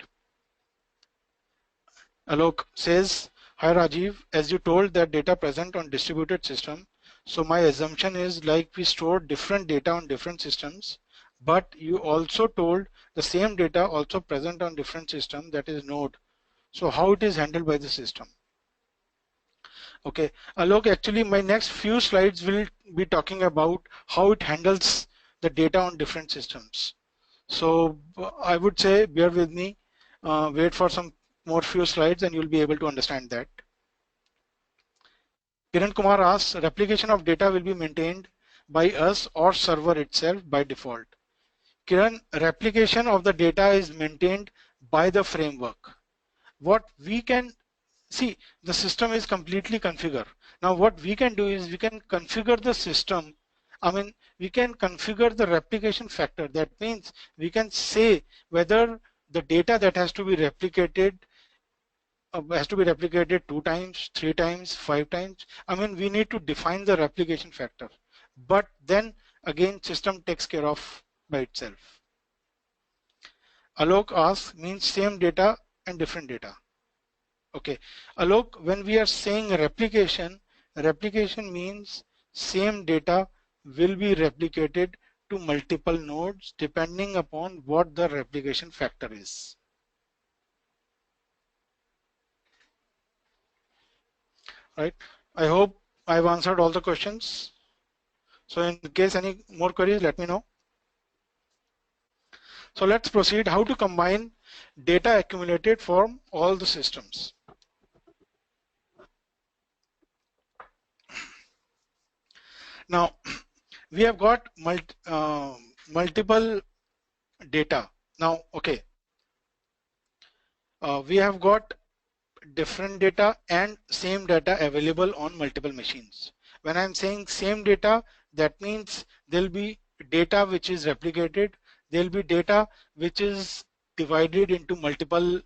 Alok says, hi Rajiv, as you told that data present on distributed system, so my assumption is like we store different data on different systems, but you also told the same data also present on different system, that is node. So how it is handled by the system? Okay, Alok, actually my next few slides will be talking about how it handles the data on different systems. So I would say bear with me, wait for some more few slides and you'll be able to understand that. Kiran Kumar asks, replication of data will be maintained by us or server itself by default. Kiran, replication of the data is maintained by the framework. What we can see, the system is completely configured. Now what we can do is we can configure the system. I mean, we can configure the replication factor. That means we can say whether the data that has to be replicated 2 times, 3 times, 5 times. I mean, we need to define the replication factor, but then again, system takes care of by itself. Alok asks, means same data and different data. Okay, Alok, when we are saying replication, replication means same data will be replicated to multiple nodes depending upon what the replication factor is. Right? I hope I've answered all the questions. So in case any more queries, let me know. So let's proceed how to combine data accumulated from all the systems. Now we have got multiple data. Now, okay, we have got different data and same data available on multiple machines. When I'm saying same data, that means there'll be data which is replicated, there'll be data which is divided into multiple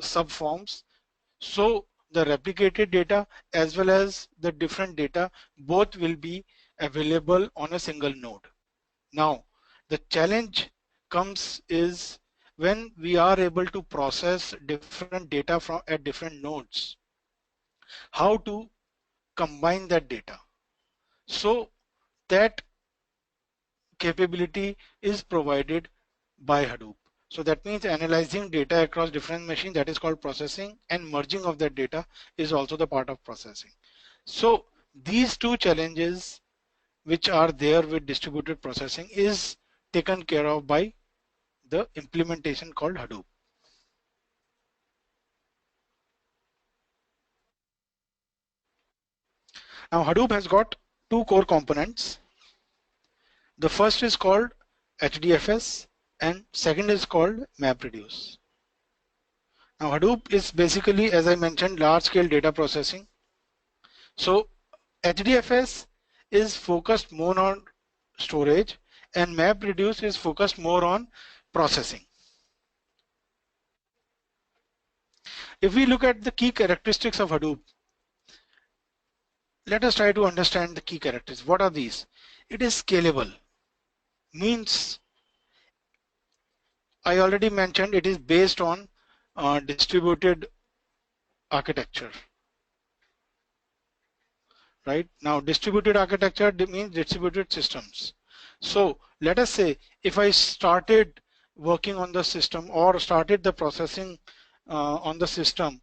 subforms. So the replicated data as well as the different data both will be available on a single node. Now the challenge comes is when we are able to process different data from at different nodes, how to combine that data. So that capability is provided by Hadoop. So that means analyzing data across different machines, that is called processing, and merging of that data is also the part of processing. So these two challenges which are there with distributed processing is taken care of by the implementation called Hadoop. Now Hadoop has got two core components. The first is called HDFS and second is called MapReduce. Now Hadoop is basically, as I mentioned, large scale data processing. So HDFS is focused more on storage and MapReduce is focused more on processing. If we look at the key characteristics of Hadoop, let us try to understand the key characteristics. What are these? It is scalable, means I already mentioned it is based on distributed architecture. Right now, distributed architecture means distributed systems. So let us say if I started working on the system or started the processing on the system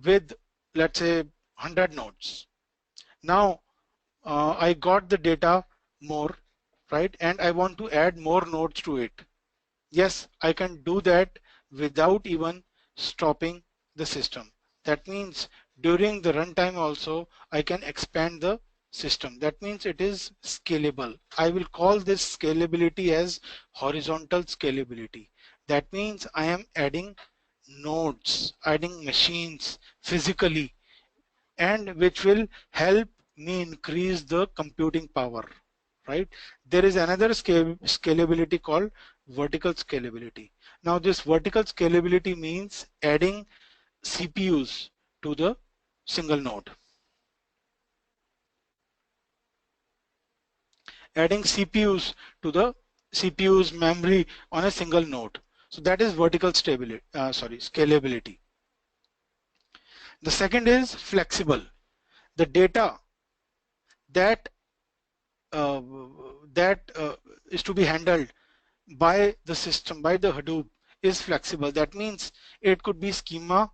with, let's say, 100 nodes. Now I got the data more, right, and I want to add more nodes to it. Yes, I can do that without even stopping the system. That means during the runtime also I can expand the system. That means it is scalable. I will call this scalability as horizontal scalability. That means I am adding nodes, adding machines physically, and which will help me increase the computing power, right? There is another scalability called vertical scalability. Now this vertical scalability means adding CPUs to the single node. Adding CPUs memory on a single node. So that is vertical scalability. The second is flexible. The data that uh, is to be handled by the system, by the Hadoop, is flexible. That means it could be schema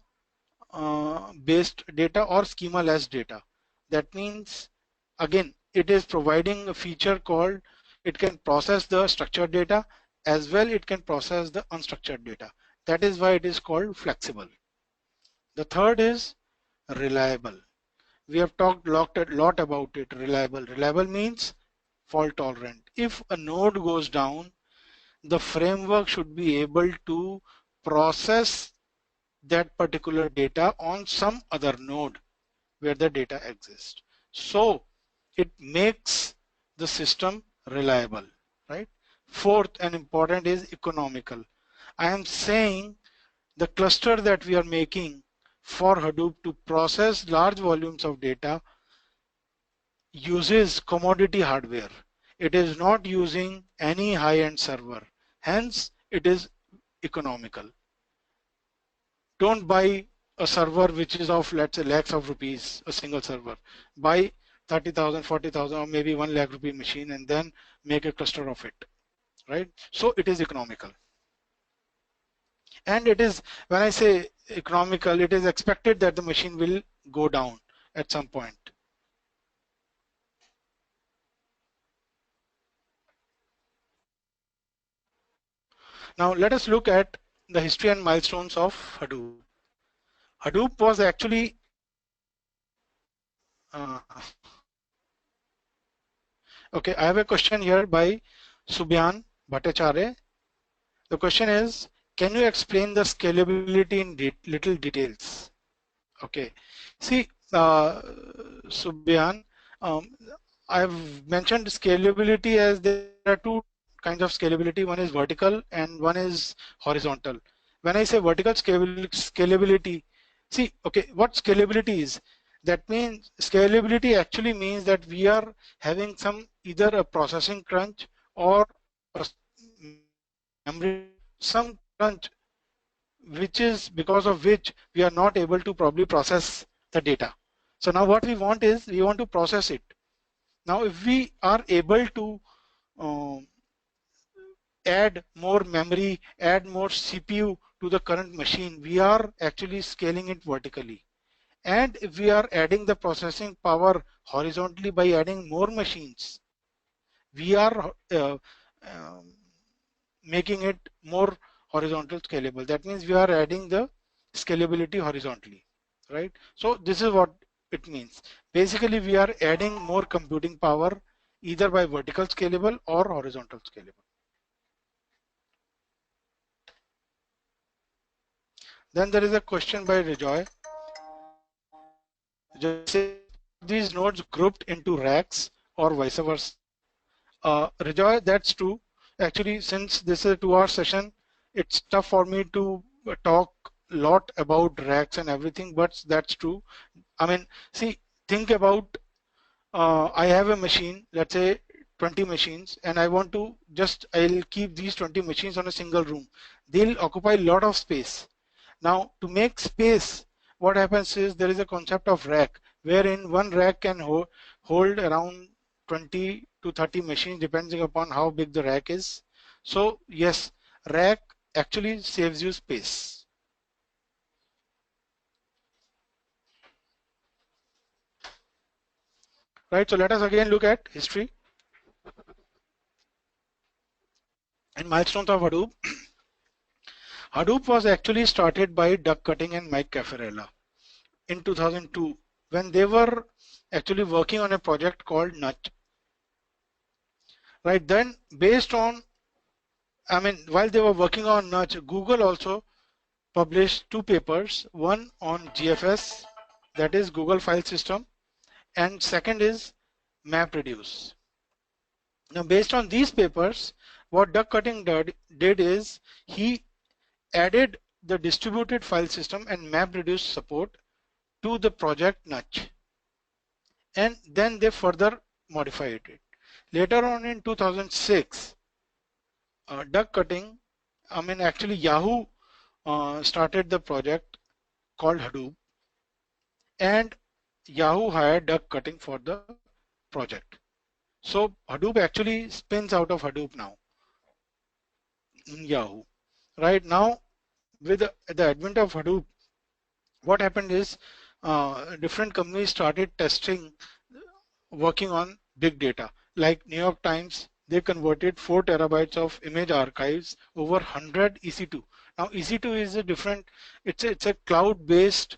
based data or schema less data. That means again it is providing a feature called it can process the structured data as well it can process the unstructured data. That is why it is called flexible. The third is reliable. We have talked a lot about it. Reliable means fault tolerant. If a node goes down, the framework should be able to process that particular data on some other node where the data exists. So it makes the system reliable, right? Fourth and important is economical. I am saying the cluster that we are making for Hadoop to process large volumes of data uses commodity hardware. It is not using any high-end server. Hence, it is economical. Don't buy a server which is of, let's say, lakhs of rupees, a single server. Buy 30,000, 40,000 or maybe 1 lakh rupee machine and then make a cluster of it, right? So it is economical. And it is, when I say economical, it is expected that the machine will go down at some point. Now let us look at the history and milestones of Hadoop. Hadoop was actually okay, I have a question here by Subyan Bhattacharya. The question is, can you explain the scalability in little details? Okay, see, Subyan, um, I've mentioned scalability as there are two kinds of scalability. One is vertical and one is horizontal. When I say vertical scalability, see, okay, what scalability is? That means scalability actually means that we are having some either a processing crunch or a memory, some crunch, which is because of which we are not able to probably process the data. So now what we want is we want to process it. Now if we are able to um, add more memory, add more CPU to the current machine, we are actually scaling it vertically. And if we are adding the processing power horizontally by adding more machines, we are making it more horizontal scalable. That means we are adding the scalability horizontally, right? So this is what it means. Basically, we are adding more computing power either by vertical scalable or horizontal scalable. Then there is a question by Rejoy. Just say, are these nodes grouped into racks or vice versa? Rejoy, that's true. Actually, since this is a 2-hour session, it's tough for me to talk a lot about racks and everything, but that's true. I mean, see, think about, I have a machine, let's say 20 machines, and I want to I'll keep these 20 machines on a single room. They'll occupy a lot of space. Now, to make space, what happens is there is a concept of rack, wherein one rack can hold around 20 to 30 machines, depending upon how big the rack is. So yes, rack actually saves you space. Right, so let us again look at history and milestones of Hadoop. Hadoop was actually started by Doug Cutting and Mike Caffarella in 2002 when they were actually working on a project called Nut. Right, then based on, I mean, while they were working on Nudge, Google also published 2 papers, one on GFS, that is Google File System, and second is MapReduce. Now, based on these papers, what Doug Cutting did is he added the distributed file system and MapReduce support to the project Nudge, and then they further modified it. Later on in 2006, Doug Cutting, I mean actually Yahoo started the project called Hadoop, and Yahoo hired Doug Cutting for the project. So Hadoop actually spins out of Hadoop now in Yahoo. Right now, with the advent of Hadoop, what happened is different companies started testing, working on big data. Like New York Times, they converted 4 terabytes of image archives over 100 EC2. Now EC2 is a different, it's a cloud-based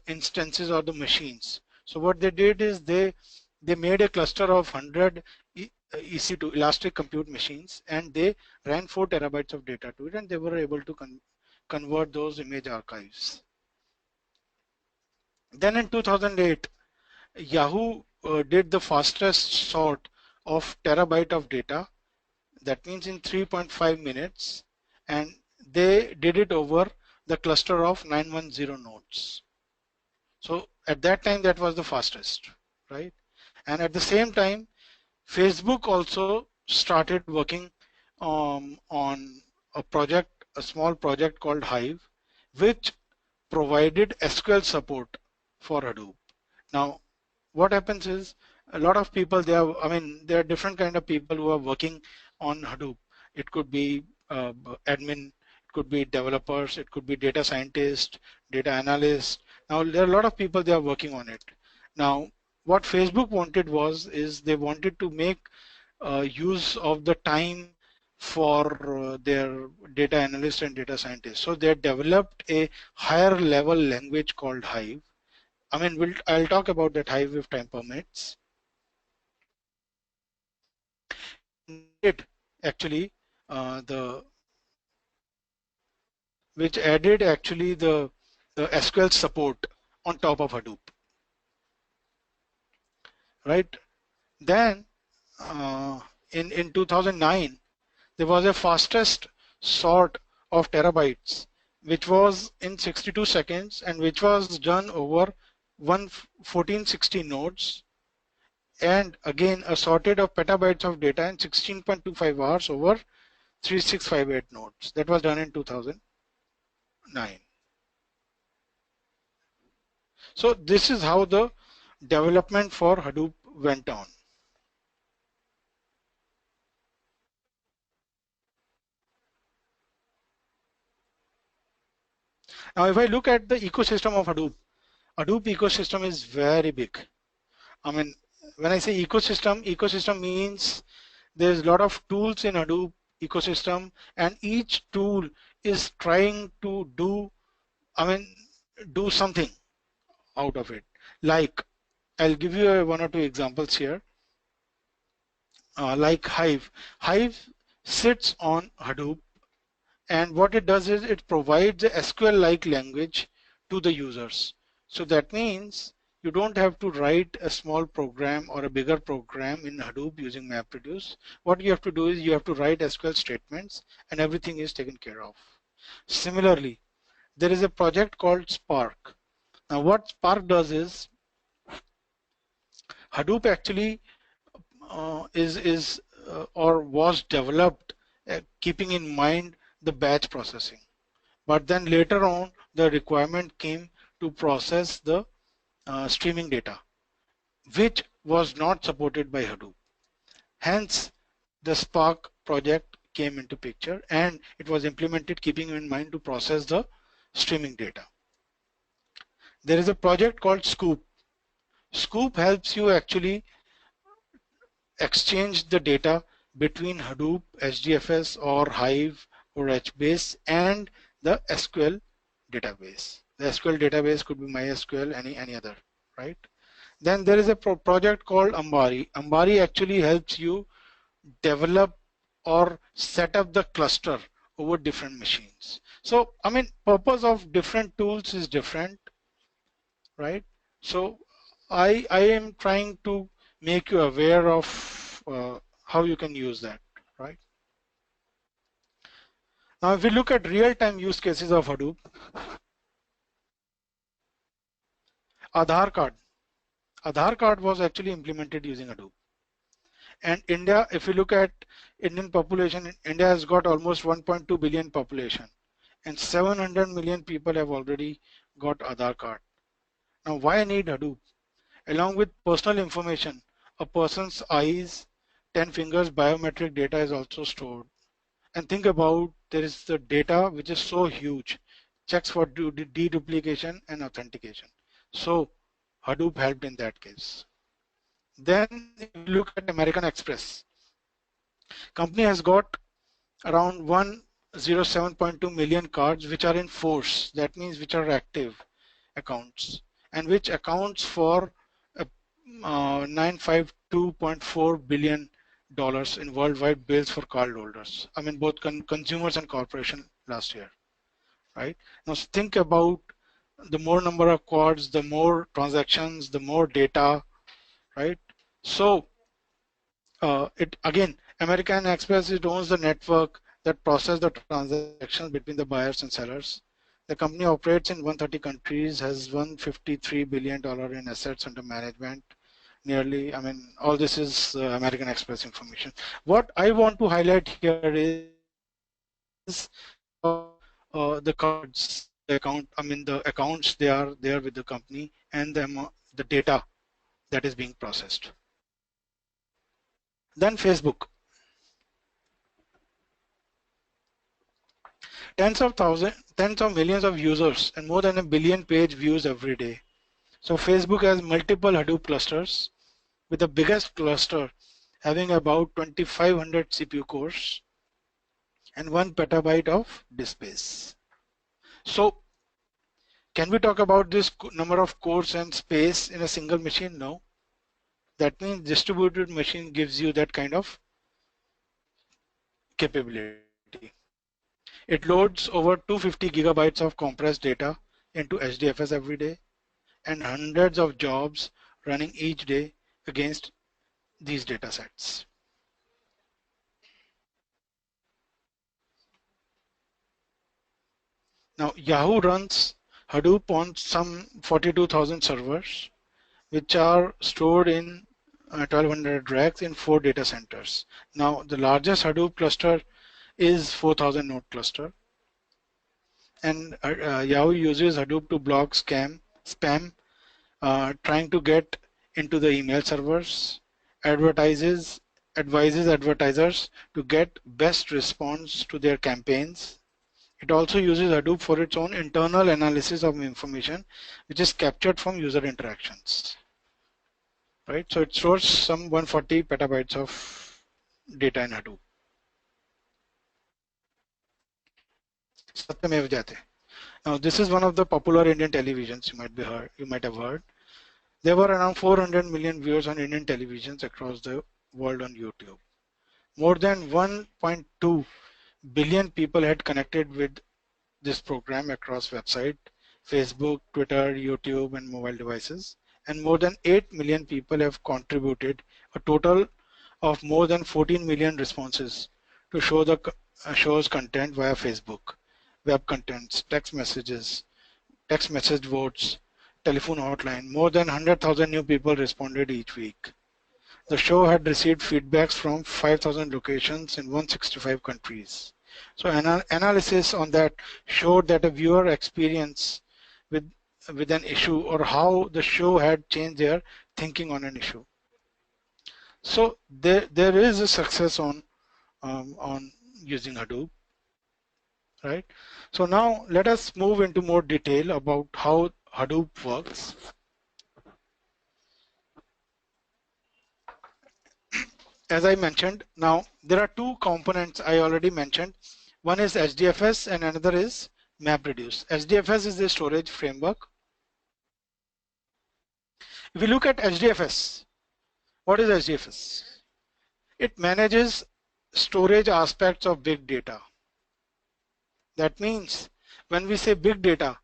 instances of the machines. So what they did is they made a cluster of 100 EC2 elastic compute machines, and they ran 4 terabytes of data to it, and they were able to convert those image archives. Then in 2008, Yahoo did the fastest sort of terabyte of data, that means in 3.5 minutes, and they did it over the cluster of 910 nodes. So at that time, that was the fastest, right? And at the same time, Facebook also started working on a project, a small project called Hive, which provided SQL support for Hadoop. Now, what happens is a lot of people, I mean, there are different kind of people who are working on Hadoop. It could be admin, it could be developers, it could be data scientists, data analysts. Now, there are a lot of people, they are working on it. Now, what Facebook wanted is they wanted to make use of the time for their data analysts and data scientists. So they developed a higher level language called Hive. I mean, I'll talk about that Hive if time permits. And it actually which added actually the SQL support on top of Hadoop, right? Then in 2009, there was a fastest sort of terabytes, which was in 62 seconds and which was done over 1460 nodes, and again a sorted of petabytes of data in 16.25 hours over 3658 nodes. That was done in 2009. So this is how the development for Hadoop went on. Now, if I look at the ecosystem of Hadoop, Hadoop ecosystem is very big. I mean, when I say ecosystem, ecosystem means there's a lot of tools in Hadoop ecosystem, and each tool is trying to do, I mean, do something out of it. Like, I'll give you one or two examples here. Like Hive. Hive sits on Hadoop, and what it does is it provides a SQL-like language to the users. So that means you don't have to write a small program or a bigger program in Hadoop using MapReduce. What you have to do is you have to write SQL statements, and everything is taken care of. Similarly, there is a project called Spark. Now what Spark does is Hadoop actually is or was developed keeping in mind the batch processing. But then later on, the requirement came to process the streaming data, which was not supported by Hadoop. Hence, the Spark project came into picture, and it was implemented keeping in mind to process the streaming data. There is a project called Scoop. Scoop helps you actually exchange the data between Hadoop, HDFS, or Hive, or HBase, and the SQL database. The SQL database could be MySQL, any other, right? Then there is a project called Ambari. Ambari actually helps you develop or set up the cluster over different machines. So, I mean, purpose of different tools is different, right? So, I am trying to make you aware of how you can use that, right? Now, if we look at real-time use cases of Hadoop, Aadhaar card. Aadhaar card was actually implemented using Hadoop. And India, if you look at Indian population, India has got almost 1.2 billion population, and 700 million people have already got Aadhaar card. Now, why need Hadoop? Along with personal information, a person's eyes, 10 fingers biometric data is also stored. And think about, there is the data which is so huge, checks for deduplication and authentication. So Hadoop helped in that case. Then if you look at American Express, company has got around 107.2 million cards which are in force. That means which are active accounts, and which accounts for 952.4 billion dollars in worldwide bills for cardholders. I mean, both consumers and corporation last year, right? Now think about the more number of cards, the more transactions, the more data, right? So it again, American Express, it owns the network that process the transactions between the buyers and sellers. The company operates in 130 countries, has $153 billion in assets under management. Nearly, I mean, all this is American Express information. What I want to highlight here is the cards, the account, I mean, the accounts, they are there with the company, and the data that is being processed. Then Facebook. Tens of millions of users and more than a billion page views every day. So Facebook has multiple Hadoop clusters, with the biggest cluster having about 2500 CPU cores and 1 petabyte of disk space. So can we talk about this number of cores and space in a single machine? No. That means distributed machine gives you that kind of capability. It loads over 250 gigabytes of compressed data into HDFS every day, and hundreds of jobs running each day against these data sets. Now Yahoo runs Hadoop on some 42,000 servers, which are stored in 1200 racks in 4 data centers. Now the largest Hadoop cluster is 4000 node cluster, and Yahoo uses Hadoop to block spam, trying to get into the email servers, advises advertisers to get best response to their campaigns, It also uses Hadoop for its own internal analysis of information, which is captured from user interactions. Right, so it stores some 140 petabytes of data in Hadoop. Satyamev Jayate. Now, this is one of the popular Indian televisions you might have heard. There were around 400 million viewers on Indian televisions across the world on YouTube. More than 1.2 billion people had connected with this program across website, Facebook, Twitter, YouTube, and mobile devices. And more than 8 million people have contributed a total of more than 14 million responses to show the show's content via Facebook, web contents, text message votes, telephone hotline. More than 100,000 new people responded each week. The show had received feedbacks from 5,000 locations in 165 countries. So analysis on that showed that a viewer experience with an issue or how the show had changed their thinking on an issue. So there is a success on using Hadoop, right? So now let us move into more detail about how Hadoop works. As I mentioned, now there are two components I already mentioned. One is HDFS and another is MapReduce. HDFS is the storage framework. If we look at HDFS, what is HDFS? It manages storage aspects of big data. That means when we say big data,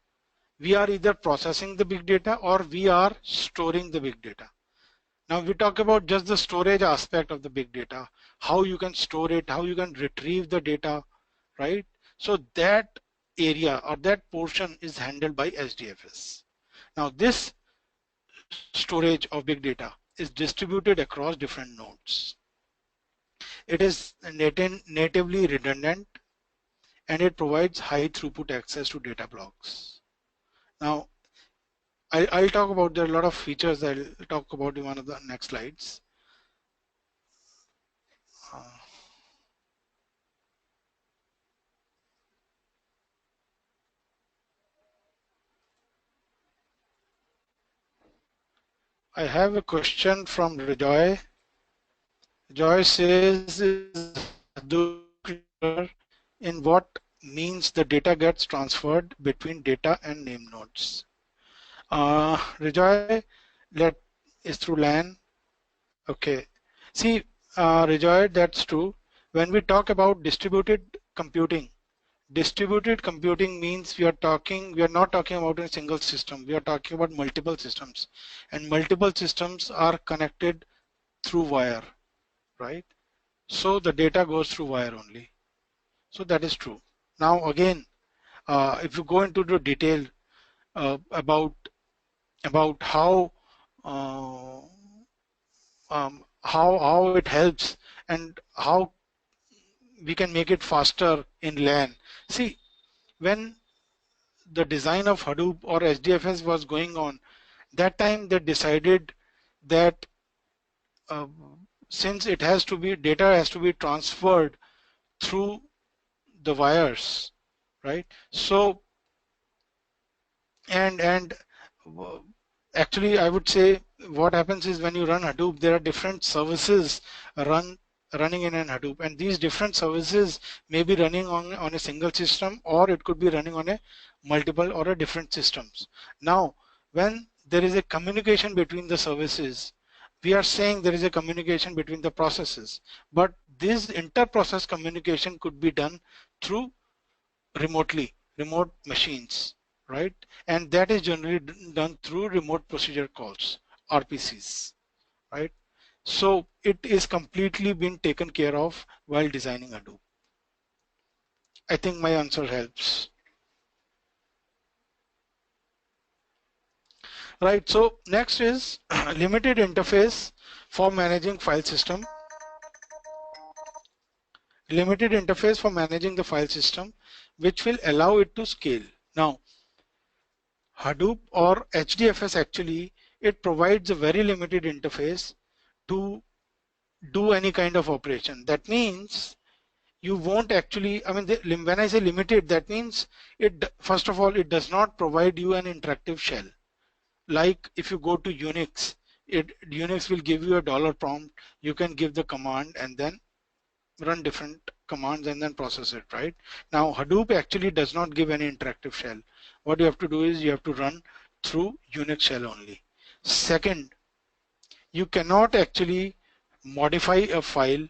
we are either processing the big data or we are storing the big data. Now we talk about just the storage aspect of the big data, how you can store it, how you can retrieve the data, right? So that area or that portion is handled by HDFS. Now this storage of big data is distributed across different nodes. It is natively redundant and it provides high throughput access to data blocks. Now I'll talk about, there are a lot of features I'll talk about in one of the next slides. I have a question from Rejoy. Joy says, in what means the data gets transferred between data and name nodes? Rejoy, is through LAN. Okay. See, Rejoy, that's true. When we talk about distributed computing means we are not talking about a single system. We are talking about multiple systems, and multiple systems are connected through wire, right? So the data goes through wire only. So that is true. Now again, if you go into the detail about how it helps and how we can make it faster in LAN. See, when the design of Hadoop or HDFS was going on, that time they decided that since data has to be transferred through the wires, right? So and actually I would say what happens is when you run Hadoop, there are different services running in an Hadoop, and these different services may be running on a single system, or it could be running on a multiple or a different systems. Now when there is a communication between the services, we are saying there is a communication between the processes, but this inter-process communication could be done through remote machines, right? And that is generally done through remote procedure calls, RPCs, right? So it is completely been taken care of while designing Hadoop. I think my answer helps. Right, so next is limited interface for managing file system. Limited interface for managing the file system, which will allow it to scale. Now, Hadoop or HDFS actually, it provides a very limited interface to do any kind of operation. That means you won't actually, I mean, when I say limited, that means first of all, it does not provide you an interactive shell. Like if you go to Unix, Unix will give you a dollar prompt. You can give the command and then run different commands and then process it, right? Now Hadoop actually does not give any interactive shell. What you have to do is you have to run through Unix shell only. Second, you cannot actually modify a file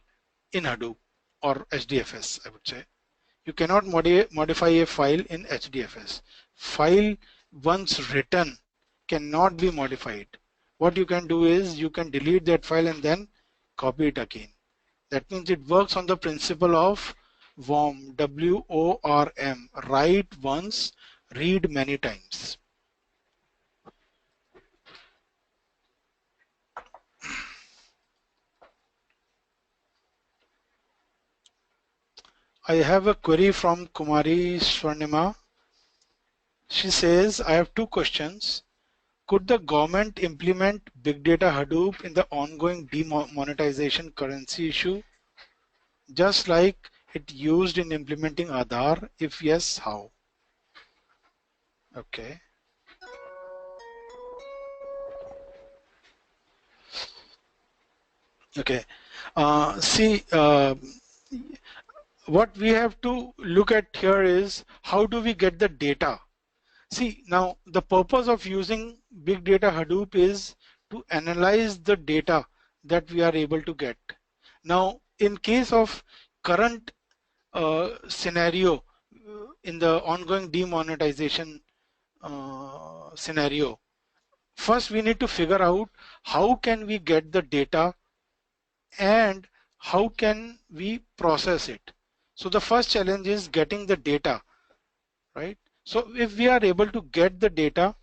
in Hadoop or HDFS, I would say. You cannot modify a file in HDFS. File once written cannot be modified. What you can do is you can delete that file and then copy it again. That means it works on the principle of WORM, W-O-R-M, write once, read many times. I have a query from Kumari Swarnima. She says, I have two questions. Could the government implement Big Data Hadoop in the ongoing demonetization currency issue, just like it used in implementing Aadhaar? If yes, how? Okay. Okay. See, what we have to look at here is how do we get the data? See, now the purpose of using Big Data Hadoop is to analyze the data that we are able to get. Now, in case of current scenario in the ongoing demonetization scenario, first we need to figure out how can we get the data and how can we process it. So the first challenge is getting the data, right? So if we are able to get the data,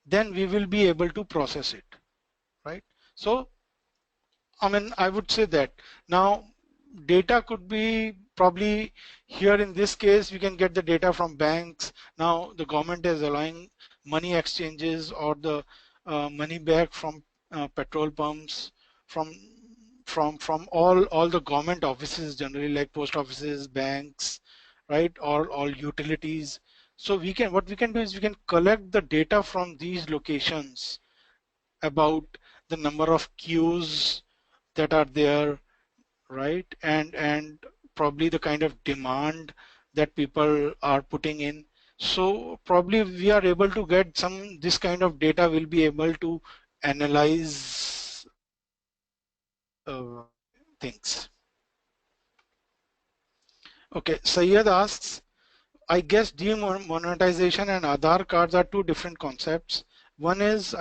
then we will be able to process it, right? So I mean, I would say that now data could be probably here in this case, we can get the data from banks. Now the government is allowing money exchanges or the money back from petrol pumps, from all the government offices generally, like post offices, banks, right, or all utilities. So what we can do is we can collect the data from these locations about the number of queues that are there, right, and probably the kind of demand that people are putting in. So probably we are able to get this kind of data. Will be able to analyze things. Okay, Sayed asks, I guess demonetization and Aadhaar cards are two different concepts. One is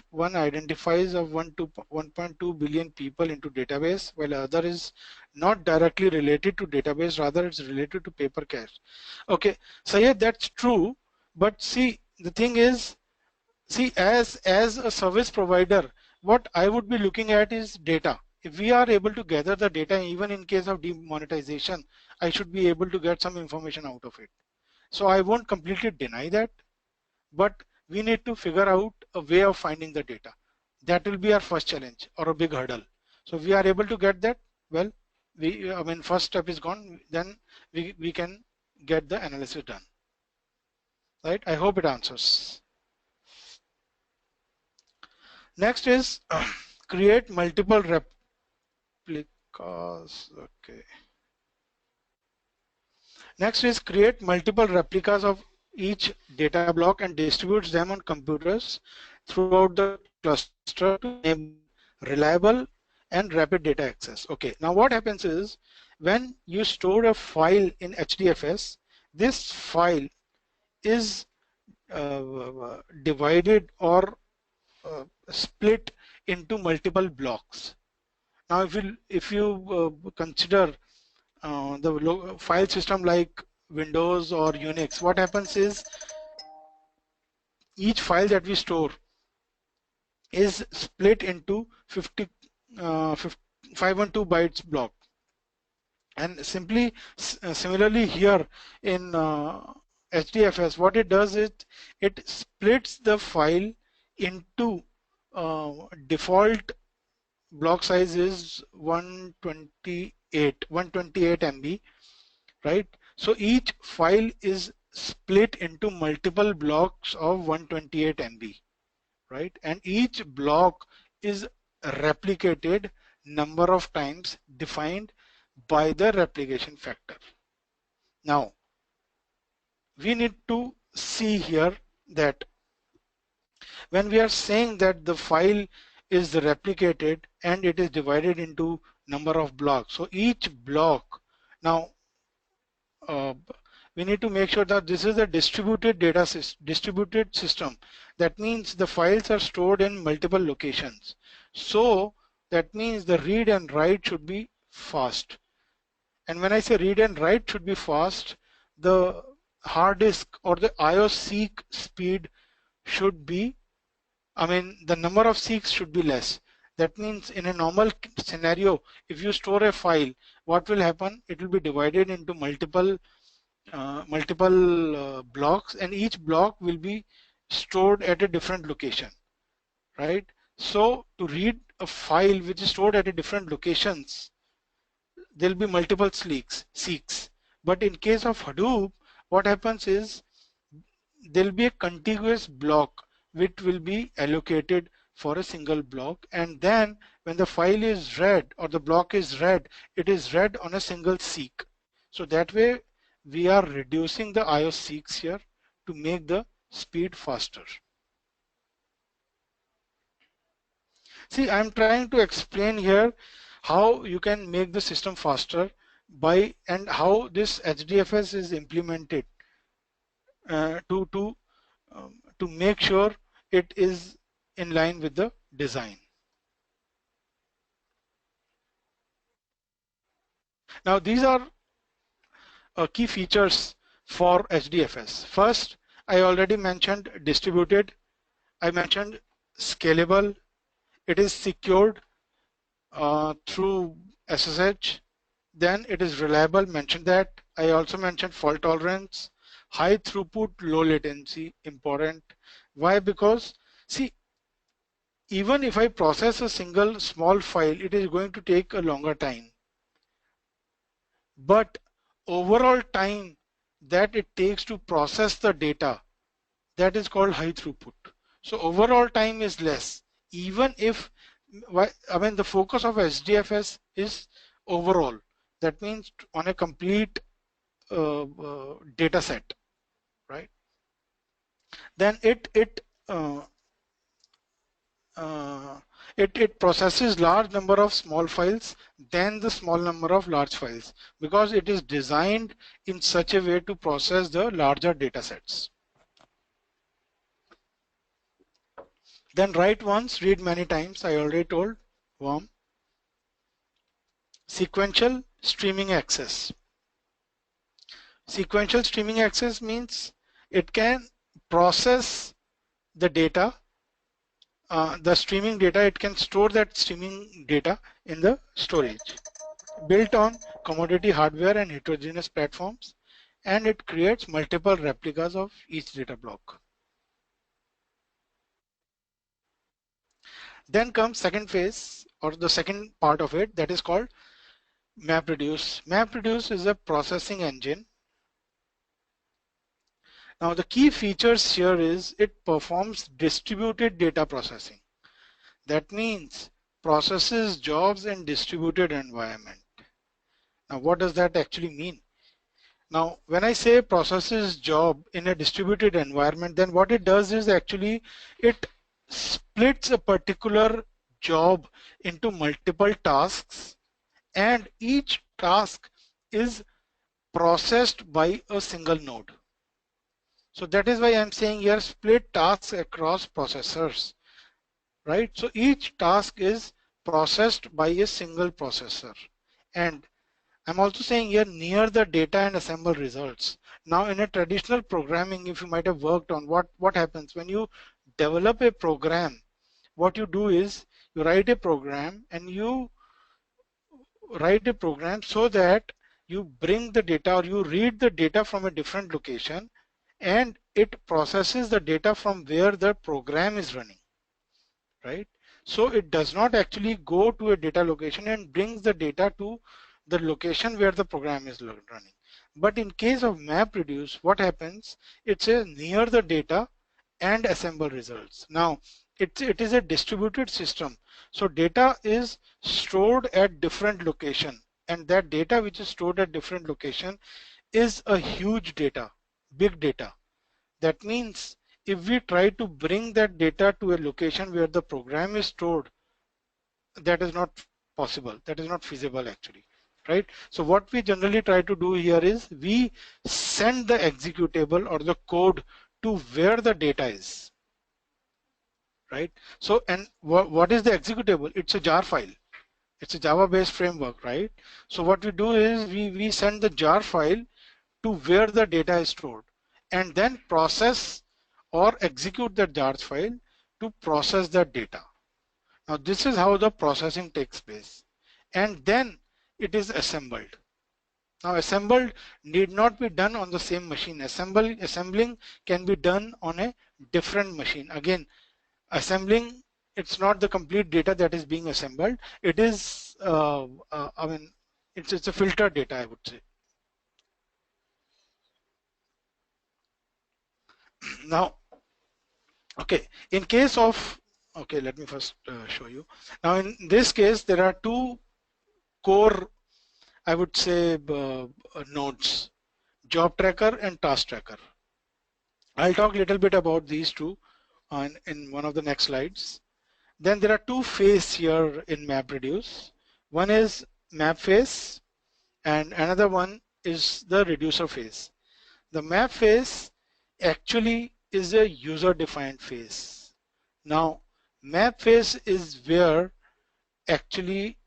one identifies of 1.2 billion people into database, while other is not directly related to database, rather it's related to paper cash. Okay, Sayed, that's true, but see, the thing is, see, as a service provider, what I would be looking at is data. If we are able to gather the data, even in case of demonetization, I should be able to get some information out of it. So I won't completely deny that, but we need to figure out a way of finding the data. That will be our first challenge or a big hurdle. So if we are able to get that, well, I mean, first step is gone, then we can get the analysis done. Right? I hope it answers. Next is create multiple replicas. Okay. Next is create multiple replicas of each data block and distributes them on computers throughout the cluster to enable reliable and rapid data access. Okay, now what happens is when you store a file in HDFS, this file is divided or split into multiple blocks. Now if you consider the file system like Windows or Unix, what happens is each file that we store is split into 512 bytes block. And similarly here in HDFS, what it does is it splits the file into default block size is 128 MB, right? So each file is split into multiple blocks of 128 MB, right? And each block is replicated number of times defined by the replication factor. Now we need to see here that when we are saying that the file is replicated and it is divided into number of blocks, so each block, now uh, we need to make sure that this is a distributed system. That means the files are stored in multiple locations. So that means the read and write should be fast. And when I say read and write should be fast, the hard disk or the IO seek speed should be, the number of seeks should be less. That means in a normal scenario, if you store a file, what will happen? It will be divided into multiple blocks, and each block will be stored at a different location, right? So to read a file which is stored at a different locations, there'll be multiple seeks. But in case of Hadoop, what happens is there'll be a contiguous block which will be allocated for a single block, and then when the file is read or the block is read, it is read on a single seek. So that way we are reducing the IO seeks here to make the speed faster. See, I'm trying to explain here how you can make the system faster by and how this HDFS is implemented to make sure it is in line with the design. Now these are key features for HDFS. First, I already mentioned distributed. I mentioned scalable. It is secured through SSH. Then it is reliable. Mentioned that. I also mentioned fault tolerance, high throughput, low latency. Important. Why? Because see, even if I process a single small file, it is going to take a longer time. But overall time that it takes to process the data, that is called high throughput. So overall time is less, even if the focus of HDFS is overall. That means on a complete data set, right? Then it processes large number of small files than the small number of large files, because it is designed in such a way to process the larger data sets. Then write once, read many times. I already told. Warm. Sequential streaming access. Sequential streaming access means it can process the data, the streaming data. It can store that streaming data in the storage. Built on commodity hardware and heterogeneous platforms, and it creates multiple replicas of each data block. Then comes second phase, or the second part of it, that is called MapReduce. MapReduce is a processing engine. Now the key features here is it performs distributed data processing. That means processes jobs in distributed environment. Now what does that actually mean? Now when I say processes job in a distributed environment, then what it does is actually it splits a particular job into multiple tasks, and each task is processed by a single node. So that is why I'm saying here split tasks across processors, right? So each task is processed by a single processor. And I'm also saying here near the data and assemble results. Now in a traditional programming, if you might have worked on what happens when you develop a program, what you do is you write a program so that you bring the data or you read the data from a different location, and it processes the data from where the program is running, right? So it does not actually go to a data location and brings the data to the location where the program is running. But in case of MapReduce, what happens? It's a near the data and assemble results. Now, it is a distributed system. So data is stored at different location, and that data which is stored at different location is a huge data, big data. That means if we try to bring that data to a location where the program is stored, that is not possible. That is not feasible actually, right? So what we generally try to do here is we send the executable or the code to where the data is, right? So, and what is the executable? It's a jar file. It's a Java based framework, right? So what we do is we send the jar file to where the data is stored and then process or execute that jar file to process that data. Now this is how the processing takes place, and then it is assembled. Now assembled need not be done on the same machine. Assembling can be done on a different machine. Again, assembling, it's not the complete data that is being assembled. It is, I mean, it's a filtered data, I would say. Now, okay, in case of, okay, let me first show you. Now in this case, there are two core, I would say, nodes, job tracker and task tracker. I'll talk a little bit about these two in one of the next slides. Then there are two phases here in MapReduce. One is map phase and another one is the reducer phase. The map phase actually is a user defined phase. Now map phase is where actually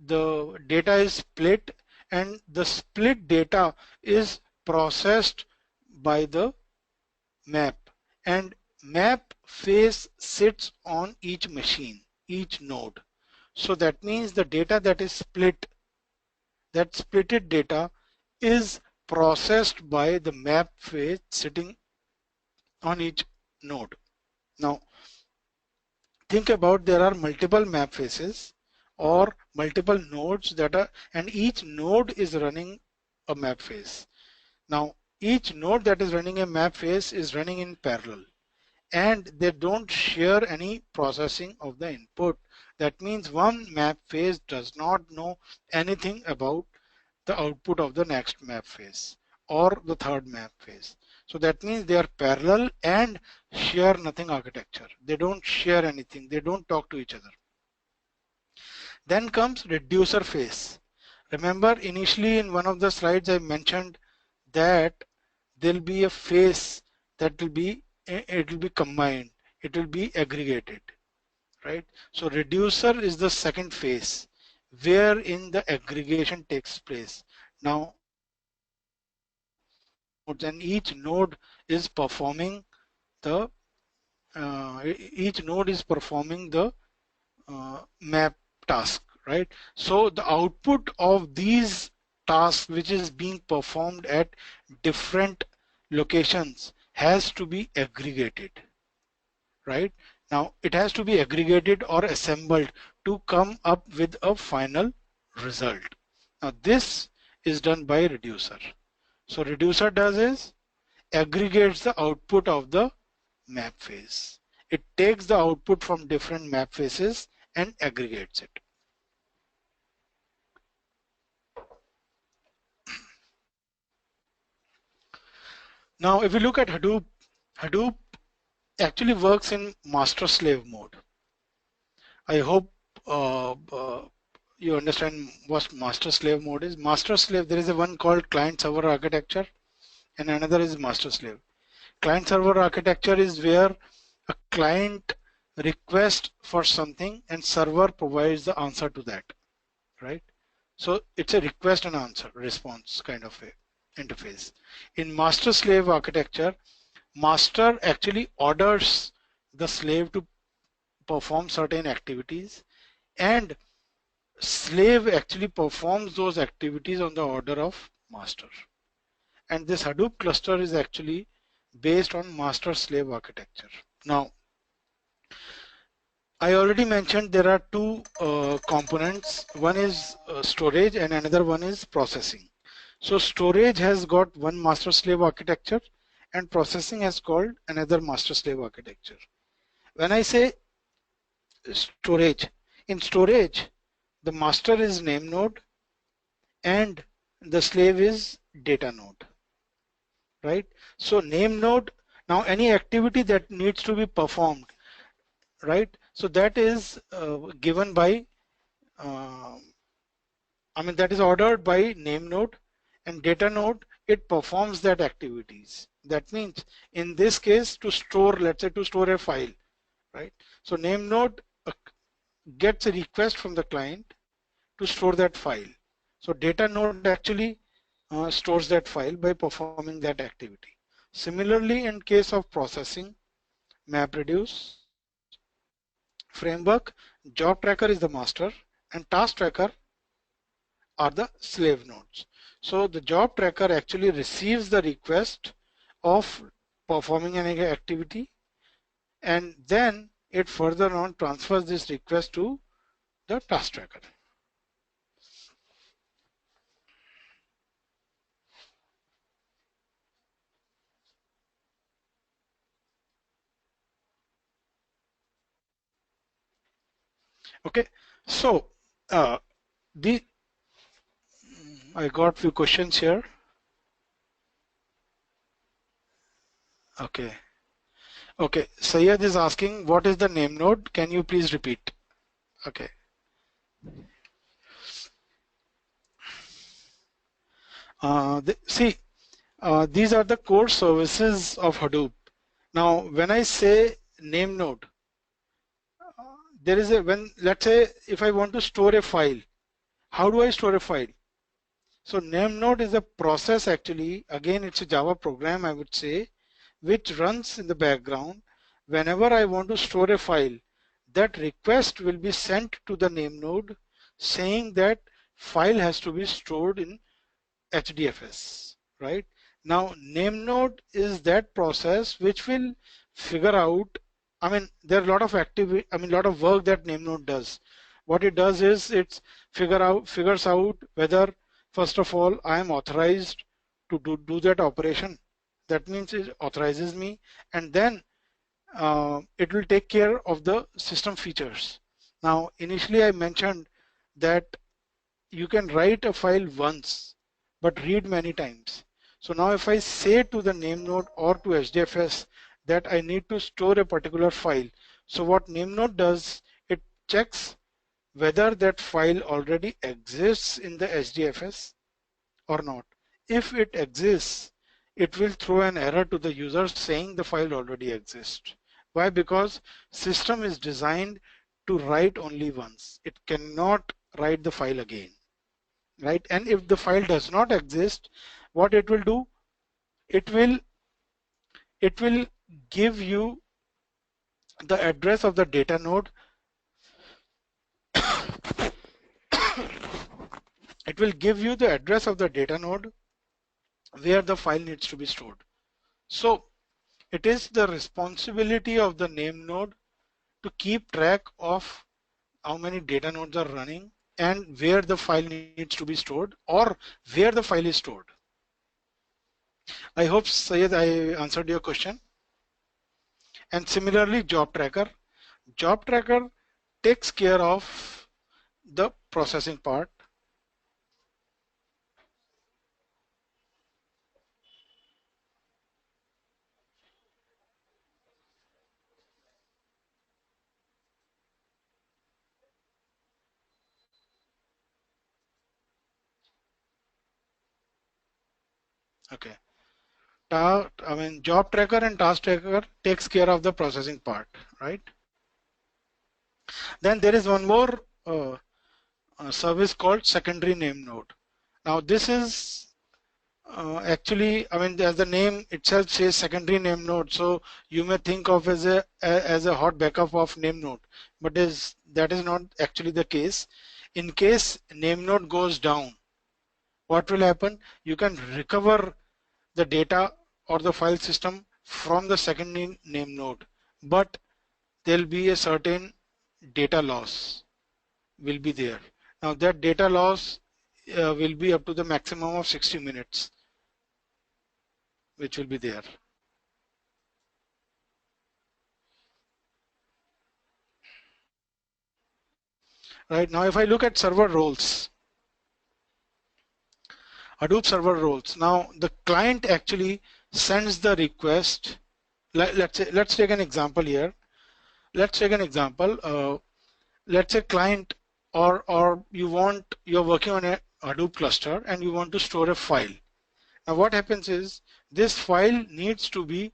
the data is split and the split data is processed by the map, and map phase sits on each machine, each node. So that means the data that is split, that splitted data is processed by the map phase sitting on each node. Now think about, there are multiple map phases or multiple nodes that are, and each node is running a map phase. Now each node that is running a map phase is running in parallel, and they don't share any processing of the input. That means one map phase does not know anything about the output of the next map phase or the third map phase. So that means they are parallel and share nothing architecture. They don't share anything. They don't talk to each other. Then comes reducer phase. Remember, initially in one of the slides I mentioned that there'll be a phase that will be, it will be combined, it will be aggregated, right? So reducer is the second phase wherein the aggregation takes place. Now nodes, and each node is performing the map task, right? So the output of these tasks which is being performed at different locations has to be aggregated, right? Now it has to be aggregated or assembled to come up with a final result. Now this is done by reducer. So reducer does is aggregates the output of the map phase. It takes the output from different map phases and aggregates it. Now if we look at Hadoop, Hadoop actually works in master slave mode. I hope you understand what master slave mode is. Master slave, there is a one called client server architecture and another is master slave. Client server architecture is where a client requests for something and server provides the answer to that, right? So it's a request and answer response kind of a interface. In master slave architecture, master actually orders the slave to perform certain activities, and slave actually performs those activities on the order of master. And this Hadoop cluster is actually based on master slave architecture. Now I already mentioned there are two components. One is storage and another one is processing. So storage has got one master slave architecture and processing has called another master slave architecture. When I say storage, in storage, the master is name node and the slave is data node, right? So name node, now any activity that needs to be performed, right? So that is given by uh, that is ordered by name node, and data node, it performs that activities. That means in this case to store, let's say to store a file, right? So name node gets a request from the client to store that file. So data node actually stores that file by performing that activity. Similarly, in case of processing, MapReduce framework, job tracker is the master and task tracker are the slave nodes. So the job tracker actually receives the request of performing an activity, and then it further on transfers this request to the task tracker. Okay, so the I got few questions here. Okay. Okay, Sayed is asking what is the name node? Can you please repeat? Okay. See, these are the core services of Hadoop. Now, when I say name node, there is a when let's say if I want to store a file, how do I store a file? So name node is a process actually. Again, it's a Java program, I would say, which runs in the background. Whenever I want to store a file, that request will be sent to the name node saying that file has to be stored in HDFS, right? Now, name node is that process which will figure out, there are a lot of lot of work that name node does. What it does is it figures out whether, first of all, I am authorized to do that operation. That means it authorizes me, and then it will take care of the system features. Now, initially I mentioned that you can write a file once but read many times. So now if I say to the name node or to HDFS that I need to store a particular file, so what name node does, it checks whether that file already exists in the HDFS or not. If it exists, it will throw an error to the user saying the file already exists. Why? Because system is designed to write only once. It cannot write the file again, right? And if the file does not exist, what it will do, it will give you the address of the data node. It will give you the address of the data node where the file needs to be stored. So it is the responsibility of the name node to keep track of how many data nodes are running and where the file needs to be stored or where the file is stored. I hope, Sayed, I answered your question. And similarly, job tracker. Job tracker takes care of the processing part. Okay. Job tracker and task tracker takes care of the processing part, right? Then there is one more service called secondary name node. Now this is actually, as the name itself says, secondary name node. So you may think of as a hot backup of name node, but that is not actually the case. In case name node goes down, what will happen? You can recover the data or the file system from the secondary name node, but there'll be a certain data loss will be there. Now that data loss will be up to the maximum of 60 minutes, which will be there. Right now, if I look at server roles, Hadoop server roles. Now the client actually sends the request. Let's take an example here. Let's take an example. Let's say client or you're working on a Hadoop cluster and you want to store a file. Now what happens is this file needs to be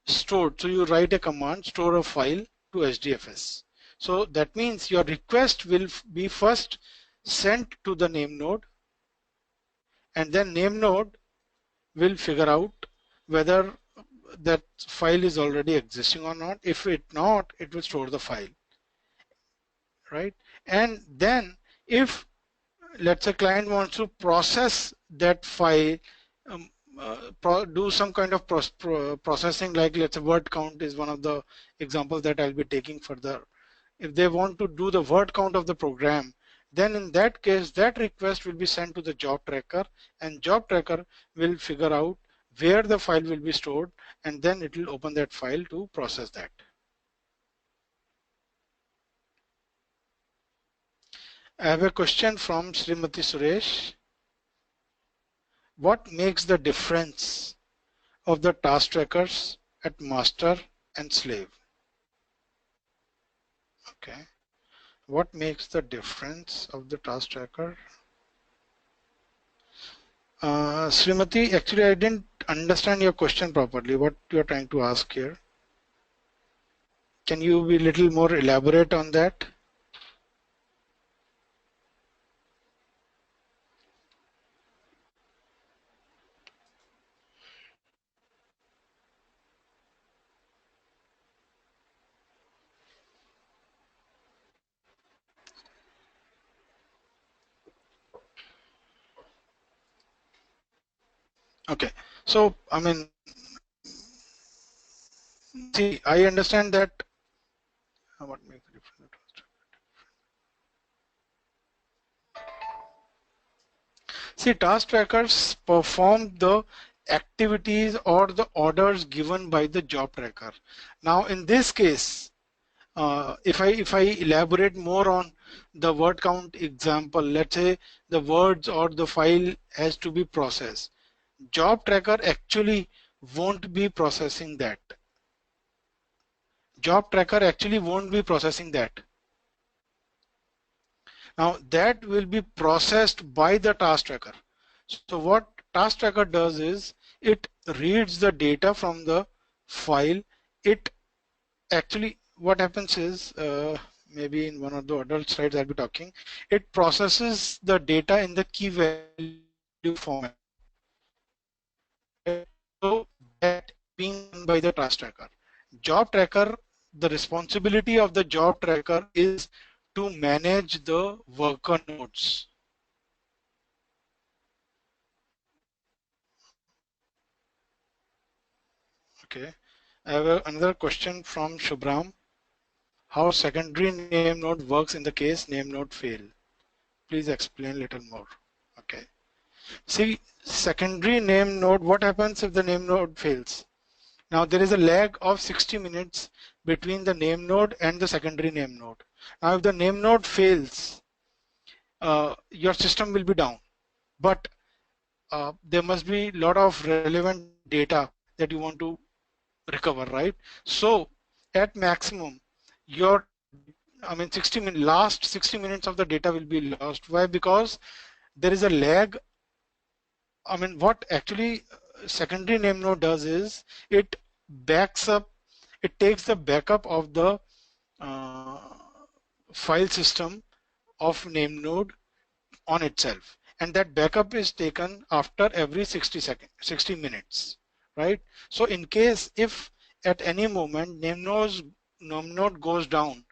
stored. So you write a command, store a file to HDFS. So that means your request will be first sent to the name node, and then name node will figure out whether that file is already existing or not. If it not, it will store the file, right? And then if let's say client wants to process that file, um, do some kind of processing, like let's say word count is one of the examples that I'll be taking further. If they want to do the word count of the program, then in that case that request will be sent to the job tracker, and job tracker will figure out where the file will be stored, and then it will open that file to process that. I have a question from Srimati Suresh. What makes the difference of the task trackers at master and slave? Okay. What makes the difference of the task tracker? Srimati, actually I didn't understand your question properly. What you're trying to ask here? Can you be a little more elaborate on that? Okay. So, I mean, see, I understand that. What makes the difference? See, task trackers perform the activities or the orders given by the job tracker. Now, in this case, if I elaborate more on the word count example, let's say the words or the file has to be processed. Job tracker actually won't be processing that. Job tracker actually won't be processing that. Now that will be processed by the task tracker. So what task tracker does is it reads the data from the file. It actually, what happens is, maybe in one of the other slides I'll be talking, it processes the data in the key value format. So that being done by the task tracker. Job tracker, the responsibility of the job tracker is to manage the worker nodes. Okay. I have another question from Shubram. How secondary name node works in the case name node fail? Please explain a little more. Okay. See, secondary name node, what happens if the name node fails? Now there is a lag of 60 minutes between the name node and the secondary name node. Now if the name node fails, your system will be down, but there must be a lot of relevant data that you want to recover, right? So at maximum, your, I mean, 60 minutes, last 60 minutes of the data will be lost. Why? Because there is a lag. I mean, what actually secondary name node does is it backs up, it takes the backup of the uh, file system of name node on itself, and that backup is taken after every 60 minutes, right? So in case if at any moment name node goes down,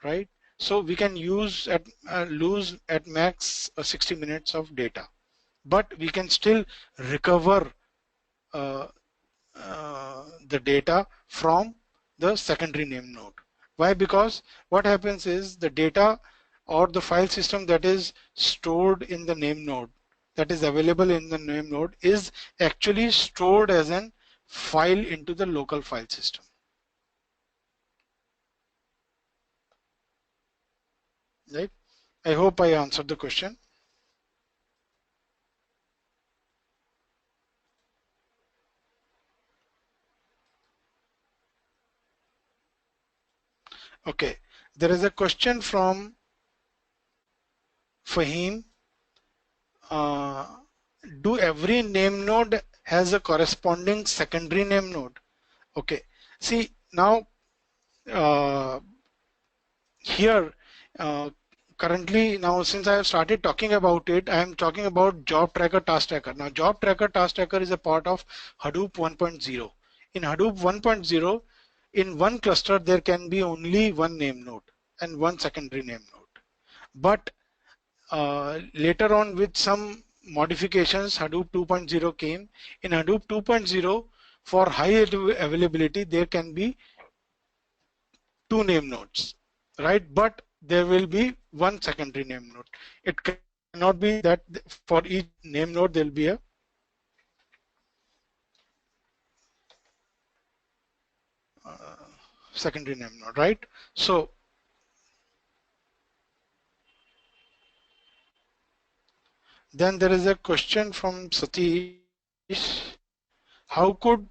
right? So we can use at lose at max 60 minutes of data, but we can still recover the data from the secondary name node. Why? Because what happens is the data or the file system that is stored in the name node, that is available in the name node, is actually stored as an file into the local file system. Right? I hope I answered the question. Okay, there is a question from Fahim. Uh, do every name node has a corresponding secondary name node? Okay, see now uh, here uh, currently now since I have started talking about it, I am talking about job tracker, task tracker. Now job tracker, task tracker is a part of Hadoop 1.0. In Hadoop 1.0, in one cluster there can be only one name node and one secondary name node. But later on with some modifications, Hadoop 2.0 came. In Hadoop 2.0, for high availability there can be two name nodes, right? But there will be one secondary name node. It cannot be that for each name node there will be a secondary name node, right? So then there is a question from Satish. How could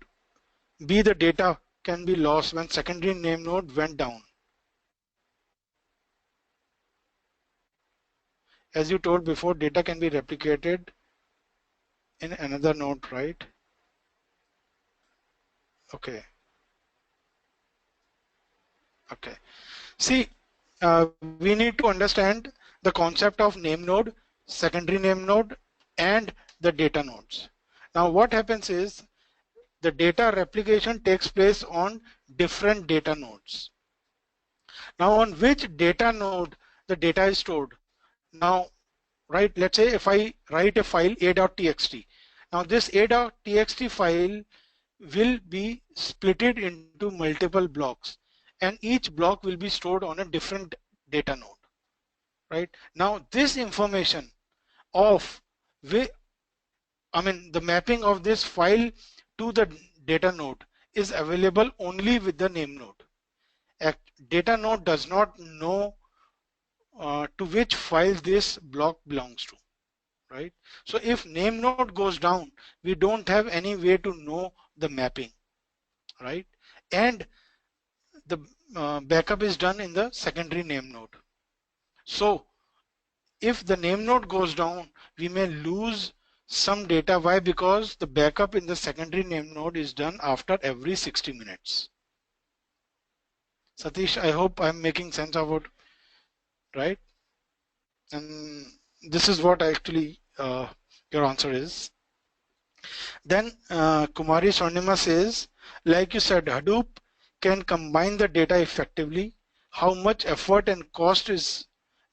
be the data can be lost when secondary name node went down? As you told before, data can be replicated in another node, right? Okay. Okay. See, we need to understand the concept of name node, secondary name node, and the data nodes. Now, what happens is the data replication takes place on different data nodes. Now, on which data node the data is stored? Now, right, let's say if I write a file a.txt. Now, this a.txt file will be splitted into multiple blocks, and each block will be stored on a different data node, right? Now this information of the mapping of this file to the data node is available only with the name node. A data node does not know to which file this block belongs to, right? So if name node goes down, we don't have any way to know the mapping, right? And the backup is done in the secondary name node. So if the name node goes down, we may lose some data. Why? Because the backup in the secondary name node is done after every 60 minutes. Satish, I hope I'm making sense of it, right? And this is what actually your answer is. Then Kumari Swarnima says, like you said, Hadoop can combine the data effectively. How much effort and cost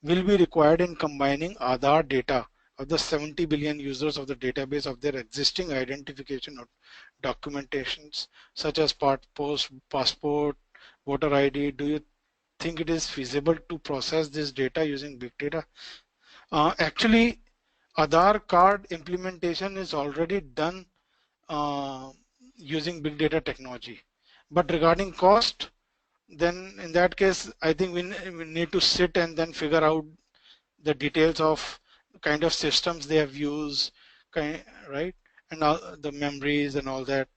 will be required in combining Aadhaar data of the 70 billion users of the database of their existing identification or documentations such as passport, voter ID? Do you think it is feasible to process this data using big data? Actually, Aadhaar card implementation is already done uh, using big data technology. But regarding cost, then in that case, I think we need to sit and then figure out the details of kind of systems they have used, right? And all the memories and all that,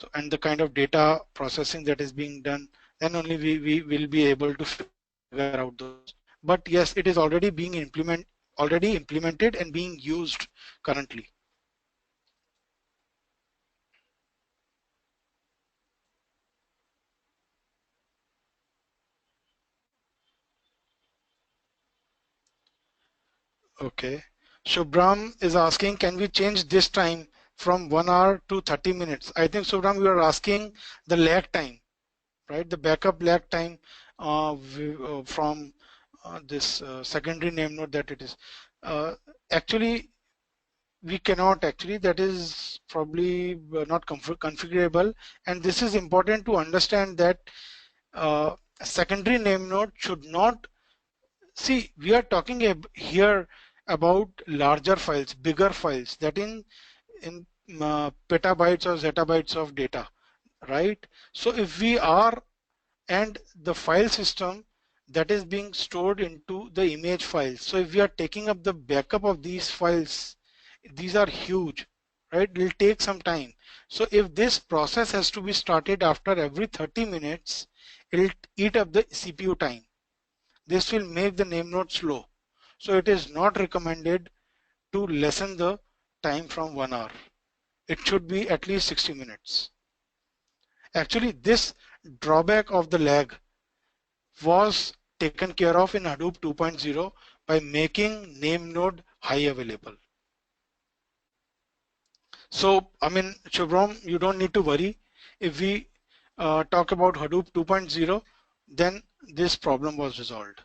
so, and the kind of data processing that is being done, then only we will be able to figure out those. But yes, it is already implemented and being used currently. Okay. Shubram is asking, can we change this time from 1 hour to 30 minutes? I think Shubram, you are asking the lag time, right? The backup lag time from this secondary name node that it is. Uh, Actually, we cannot actually, that is probably not configurable. And this is important to understand that A secondary name node should not see. We are talking here about larger files, bigger files, that in petabytes or zettabytes of data, right? So if we are, and the file system that is being stored into the image files. So if we are taking up the backup of these files, these are huge, right? It will take some time. So if this process has to be started after every 30 minutes, it will eat up the CPU time. This will make the name node slow. So it is not recommended to lessen the time from 1 hour. It should be at least 60 minutes. Actually, this drawback of the lag was taken care of in Hadoop 2.0 by making name node high available. So, I mean, Shubham, you don't need to worry. If we talk about Hadoop 2.0, then this problem was resolved.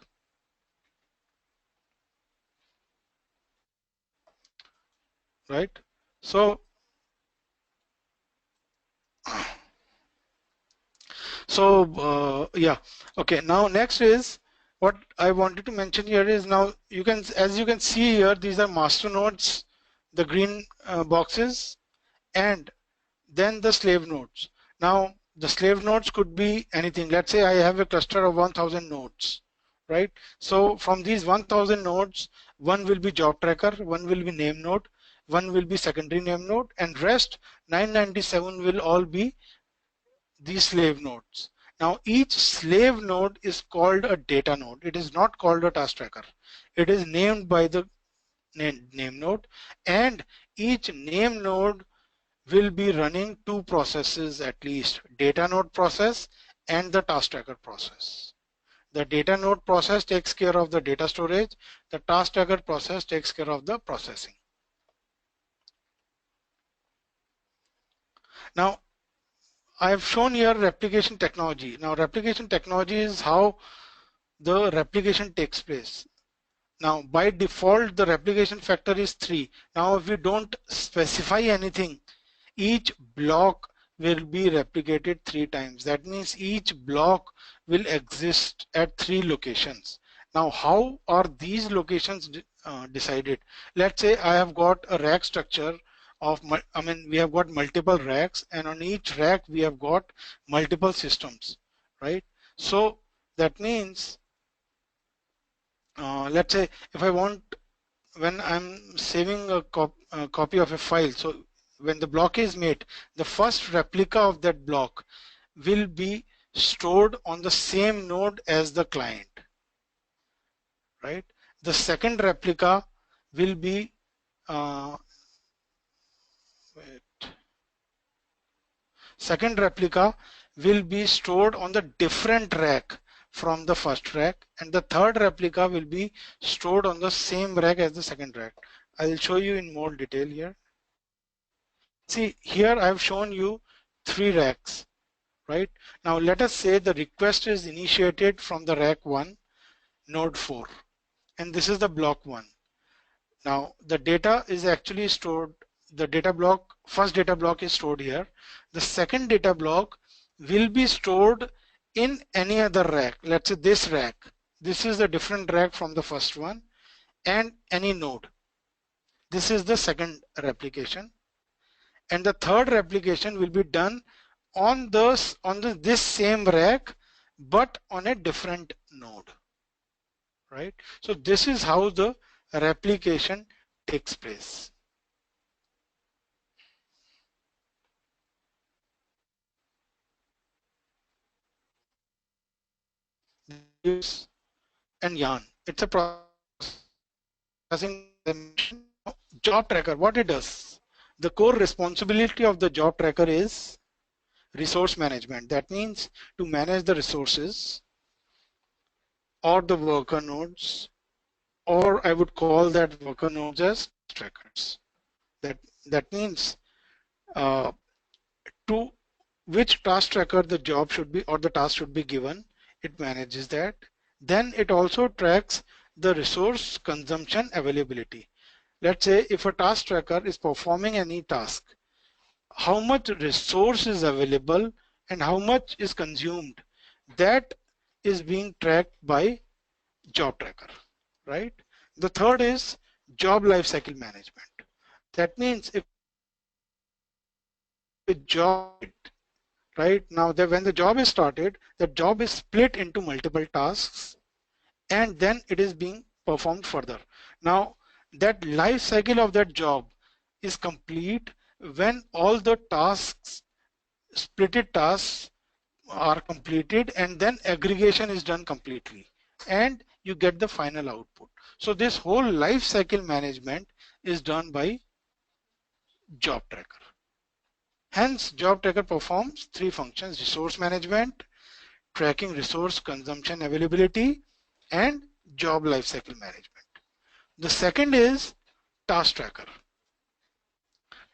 Right? So, yeah. Okay. Now next is what I wanted to mention here is, now you can, as you can see here, these are master nodes, the green boxes, and then the slave nodes. Now the slave nodes could be anything. Let's say I have a cluster of 1000 nodes, right? So from these 1000 nodes, one will be job tracker, one will be name node, one will be secondary name node, and rest 997 will all be these slave nodes. Now each slave node is called a data node. It is not called a task tracker. It is named by the name node, and each name node will be running two processes at least, data node process and the task tracker process. The data node process takes care of the data storage. The task tracker process takes care of the processing. Now, I have shown here replication technology. Now, replication technology is how the replication takes place. Now, by default, the replication factor is 3. Now, if we don't specify anything, each block will be replicated 3 times. That means each block will exist at 3 locations. Now, how are these locations decided? Let's say I have got a rack structure of, we have got multiple racks, and on each rack we have got multiple systems, right? So that means, let's say if I want, when I'm saving a copy of a file, so when the block is made, the first replica of that block will be stored on the same node as the client, right? The second replica will be second replica will be stored on the different rack from the first rack, and the third replica will be stored on the same rack as the second rack. I'll show you in more detail here. See, here I've shown you 3 racks, right? Now let us say the request is initiated from the rack 1, node 4, and this is the block 1. Now the data is actually stored, the data block, first data block is stored here. The second data block will be stored in any other rack. Let's say this rack. This is a different rack from the first one, and any node. This is the second replication. And the third replication will be done on this same rack, but on a different node, right? So this is how the replication takes place. And yarn, it's a processing dimension. Job tracker, what it does, the core responsibility of the job tracker is resource management. That means to manage the resources or the worker nodes, or I would call that worker nodes as trackers. That means to which task tracker the job should be or the task should be given, it manages that. Then it also tracks the resource consumption availability. Let's say if a task tracker is performing any task, how much resource is available and how much is consumed, that is being tracked by job tracker, right? The third is job lifecycle management. That means if a job is started, right? Now that when the job is started, the job is split into multiple tasks and then it is being performed further. Now that life cycle of that job is complete when all the tasks, splitted tasks are completed, and then aggregation is done completely and you get the final output. So this whole life cycle management is done by job tracker. Hence job tracker performs three functions: resource management, tracking resource consumption availability, and job lifecycle management. The second is task tracker.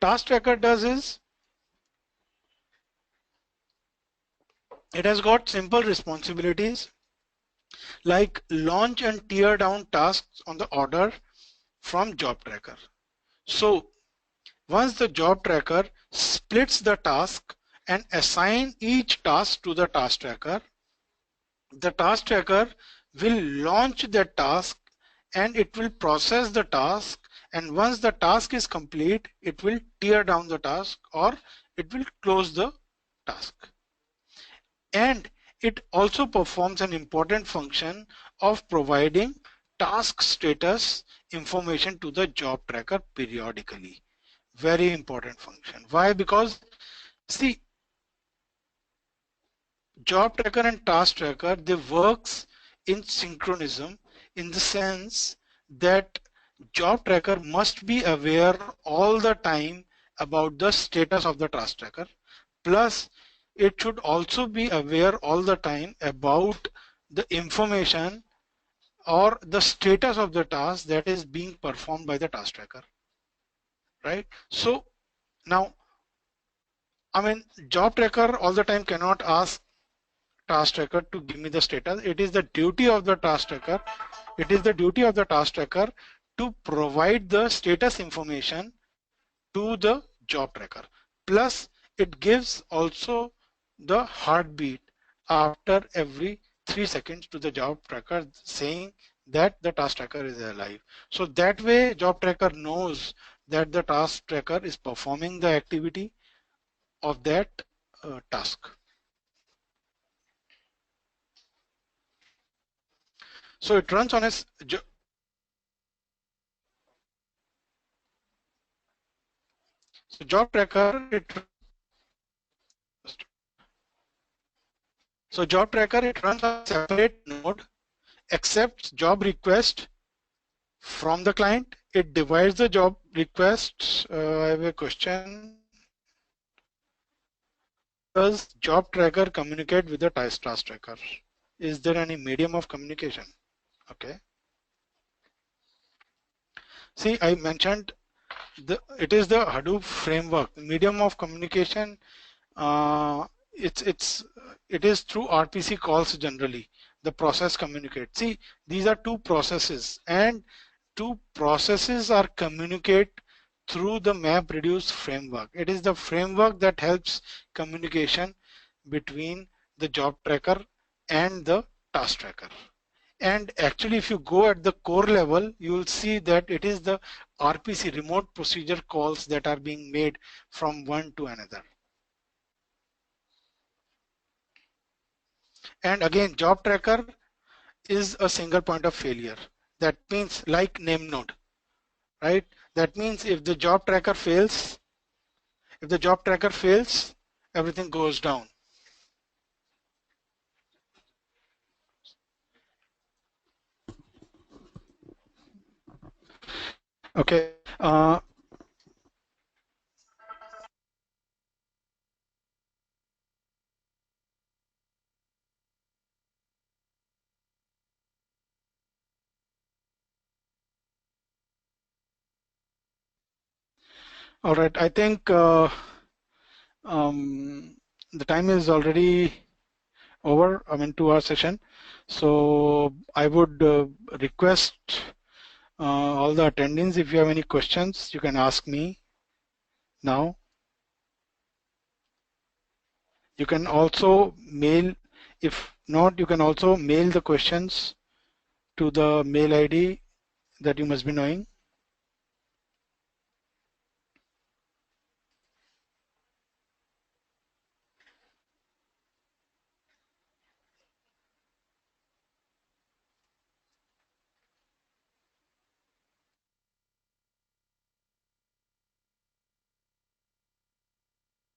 Task tracker does is it has got simple responsibilities like launch and tear down tasks on the order from job tracker. So once the job tracker splits the task and assign each task to the task tracker, the task tracker will launch that task and it will process the task, and once the task is complete it will tear down the task or it will close the task. And it also performs an important function of providing task status information to the job tracker periodically. Very important function. Why? Because see, job tracker and task tracker, they works in synchronism, in the sense that job tracker must be aware all the time about the status of the task tracker, plus it should also be aware all the time about the information or the status of the task that is being performed by the task tracker, right? So now, I mean, job tracker all the time cannot ask task tracker to give me the status. It is the duty of the task tracker. It is the duty of the task tracker to provide the status information to the job tracker. Plus, it gives also the heartbeat after every 3 seconds to the job tracker saying that the task tracker is alive. So that way job tracker knows that the task tracker is performing the activity of that task. So it runs on a so job tracker it runs on a separate node, accepts job request from the client. It divides the job requests. I have a question. How does job tracker communicate with the task tracker? Is there any medium of communication? Okay. See, I mentioned it is the Hadoop framework. Medium of communication, it is through RPC calls generally. The process communicates. See, these are two processes, and two processes are communicate through the MapReduce framework. It is the framework that helps communication between the job tracker and the task tracker. And actually, if you go at the core level, you will see that it is the RPC, remote procedure calls, that are being made from one to another. And again, job tracker is a single point of failure. That means like name node, right? That means if the job tracker fails, everything goes down. Okay. All right. I think the time is already over. I mean, 2-hour session. So I would request all the attendees, if you have any questions, you can ask me now. You can also mail, if not, you can also mail the questions to the mail ID that you must be knowing.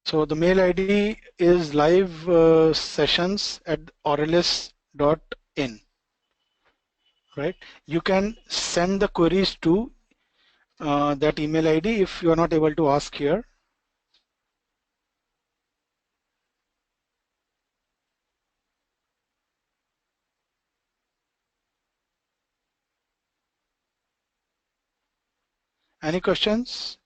So the mail ID is live sessions at aurelis.in, right? You can send the queries to that email ID if you are not able to ask here. Any questions?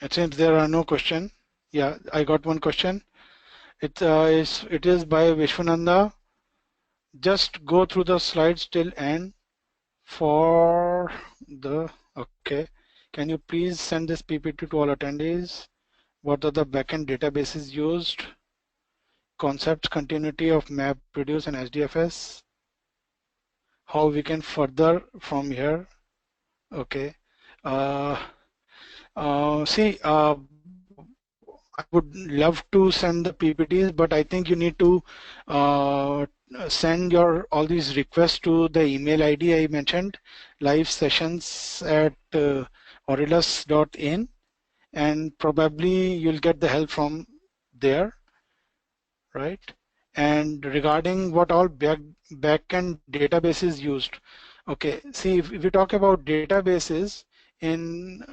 It seems there are no questions. Yeah, I got one question. It is by Vishwananda. Just go through the slides till end for the, okay. Can you please send this PPT to all attendees? What are the backend databases used? Concepts, continuity of map produce and HDFS. How we can further from here. Okay. Uh, see, I would love to send the PPTs, but I think you need to send your all these requests to the email ID I mentioned, live sessions at aurelus.in, and probably you'll get the help from there, right? And regarding what all backend databases used, okay. See, if we talk about databases in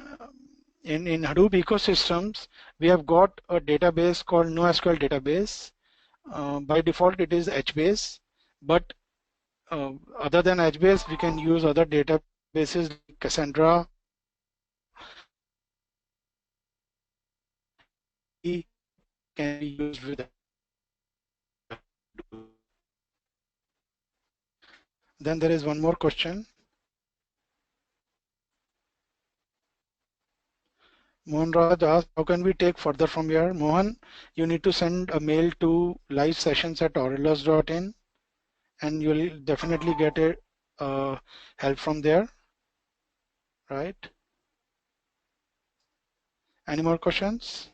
in Hadoop ecosystems, we have got a database called NoSQL database. By default, it is HBase, but other than HBase, we can use other databases like Cassandra, can be used with. Then there is one more question. Mohan Raj asked, how can we take further from here? Mohan, you need to send a mail to live sessions at aurelus.in and you'll definitely get a help from there, right? Any more questions?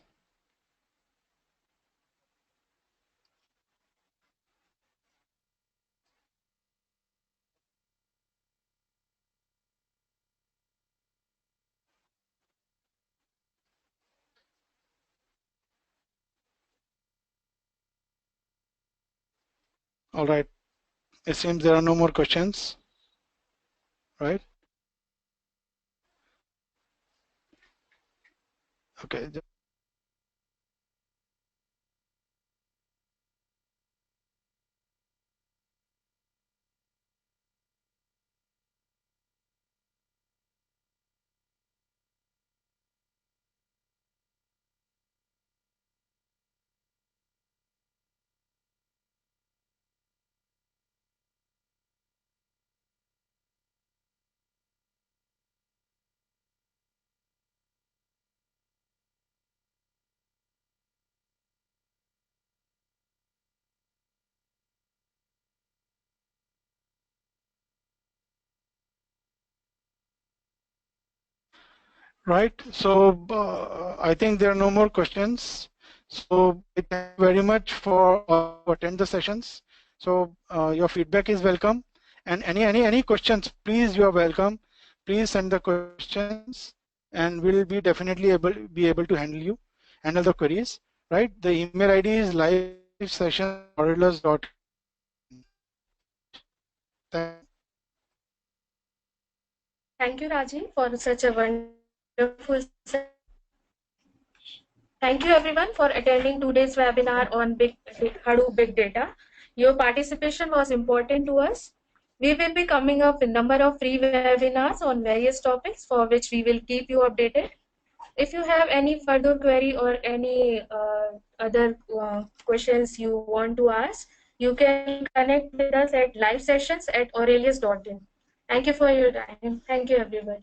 All right. It seems there are no more questions, right? Okay. Right. So I think there are no more questions. So I thank you very much for attend the sessions. So your feedback is welcome. And any questions, please, you are welcome. Please send the questions, and we'll be definitely able to handle the queries. Right. The email ID is live session orelus.com. Thank you, Raji, for such a wonderful session. Thank you, everyone, for attending today's webinar on Hadoop Big Data. Your participation was important to us. We will be coming up with a number of free webinars on various topics for which we will keep you updated. If you have any further query or any other questions you want to ask, you can connect with us at livesessions@aurelius.in. Thank you for your time. Thank you, everybody.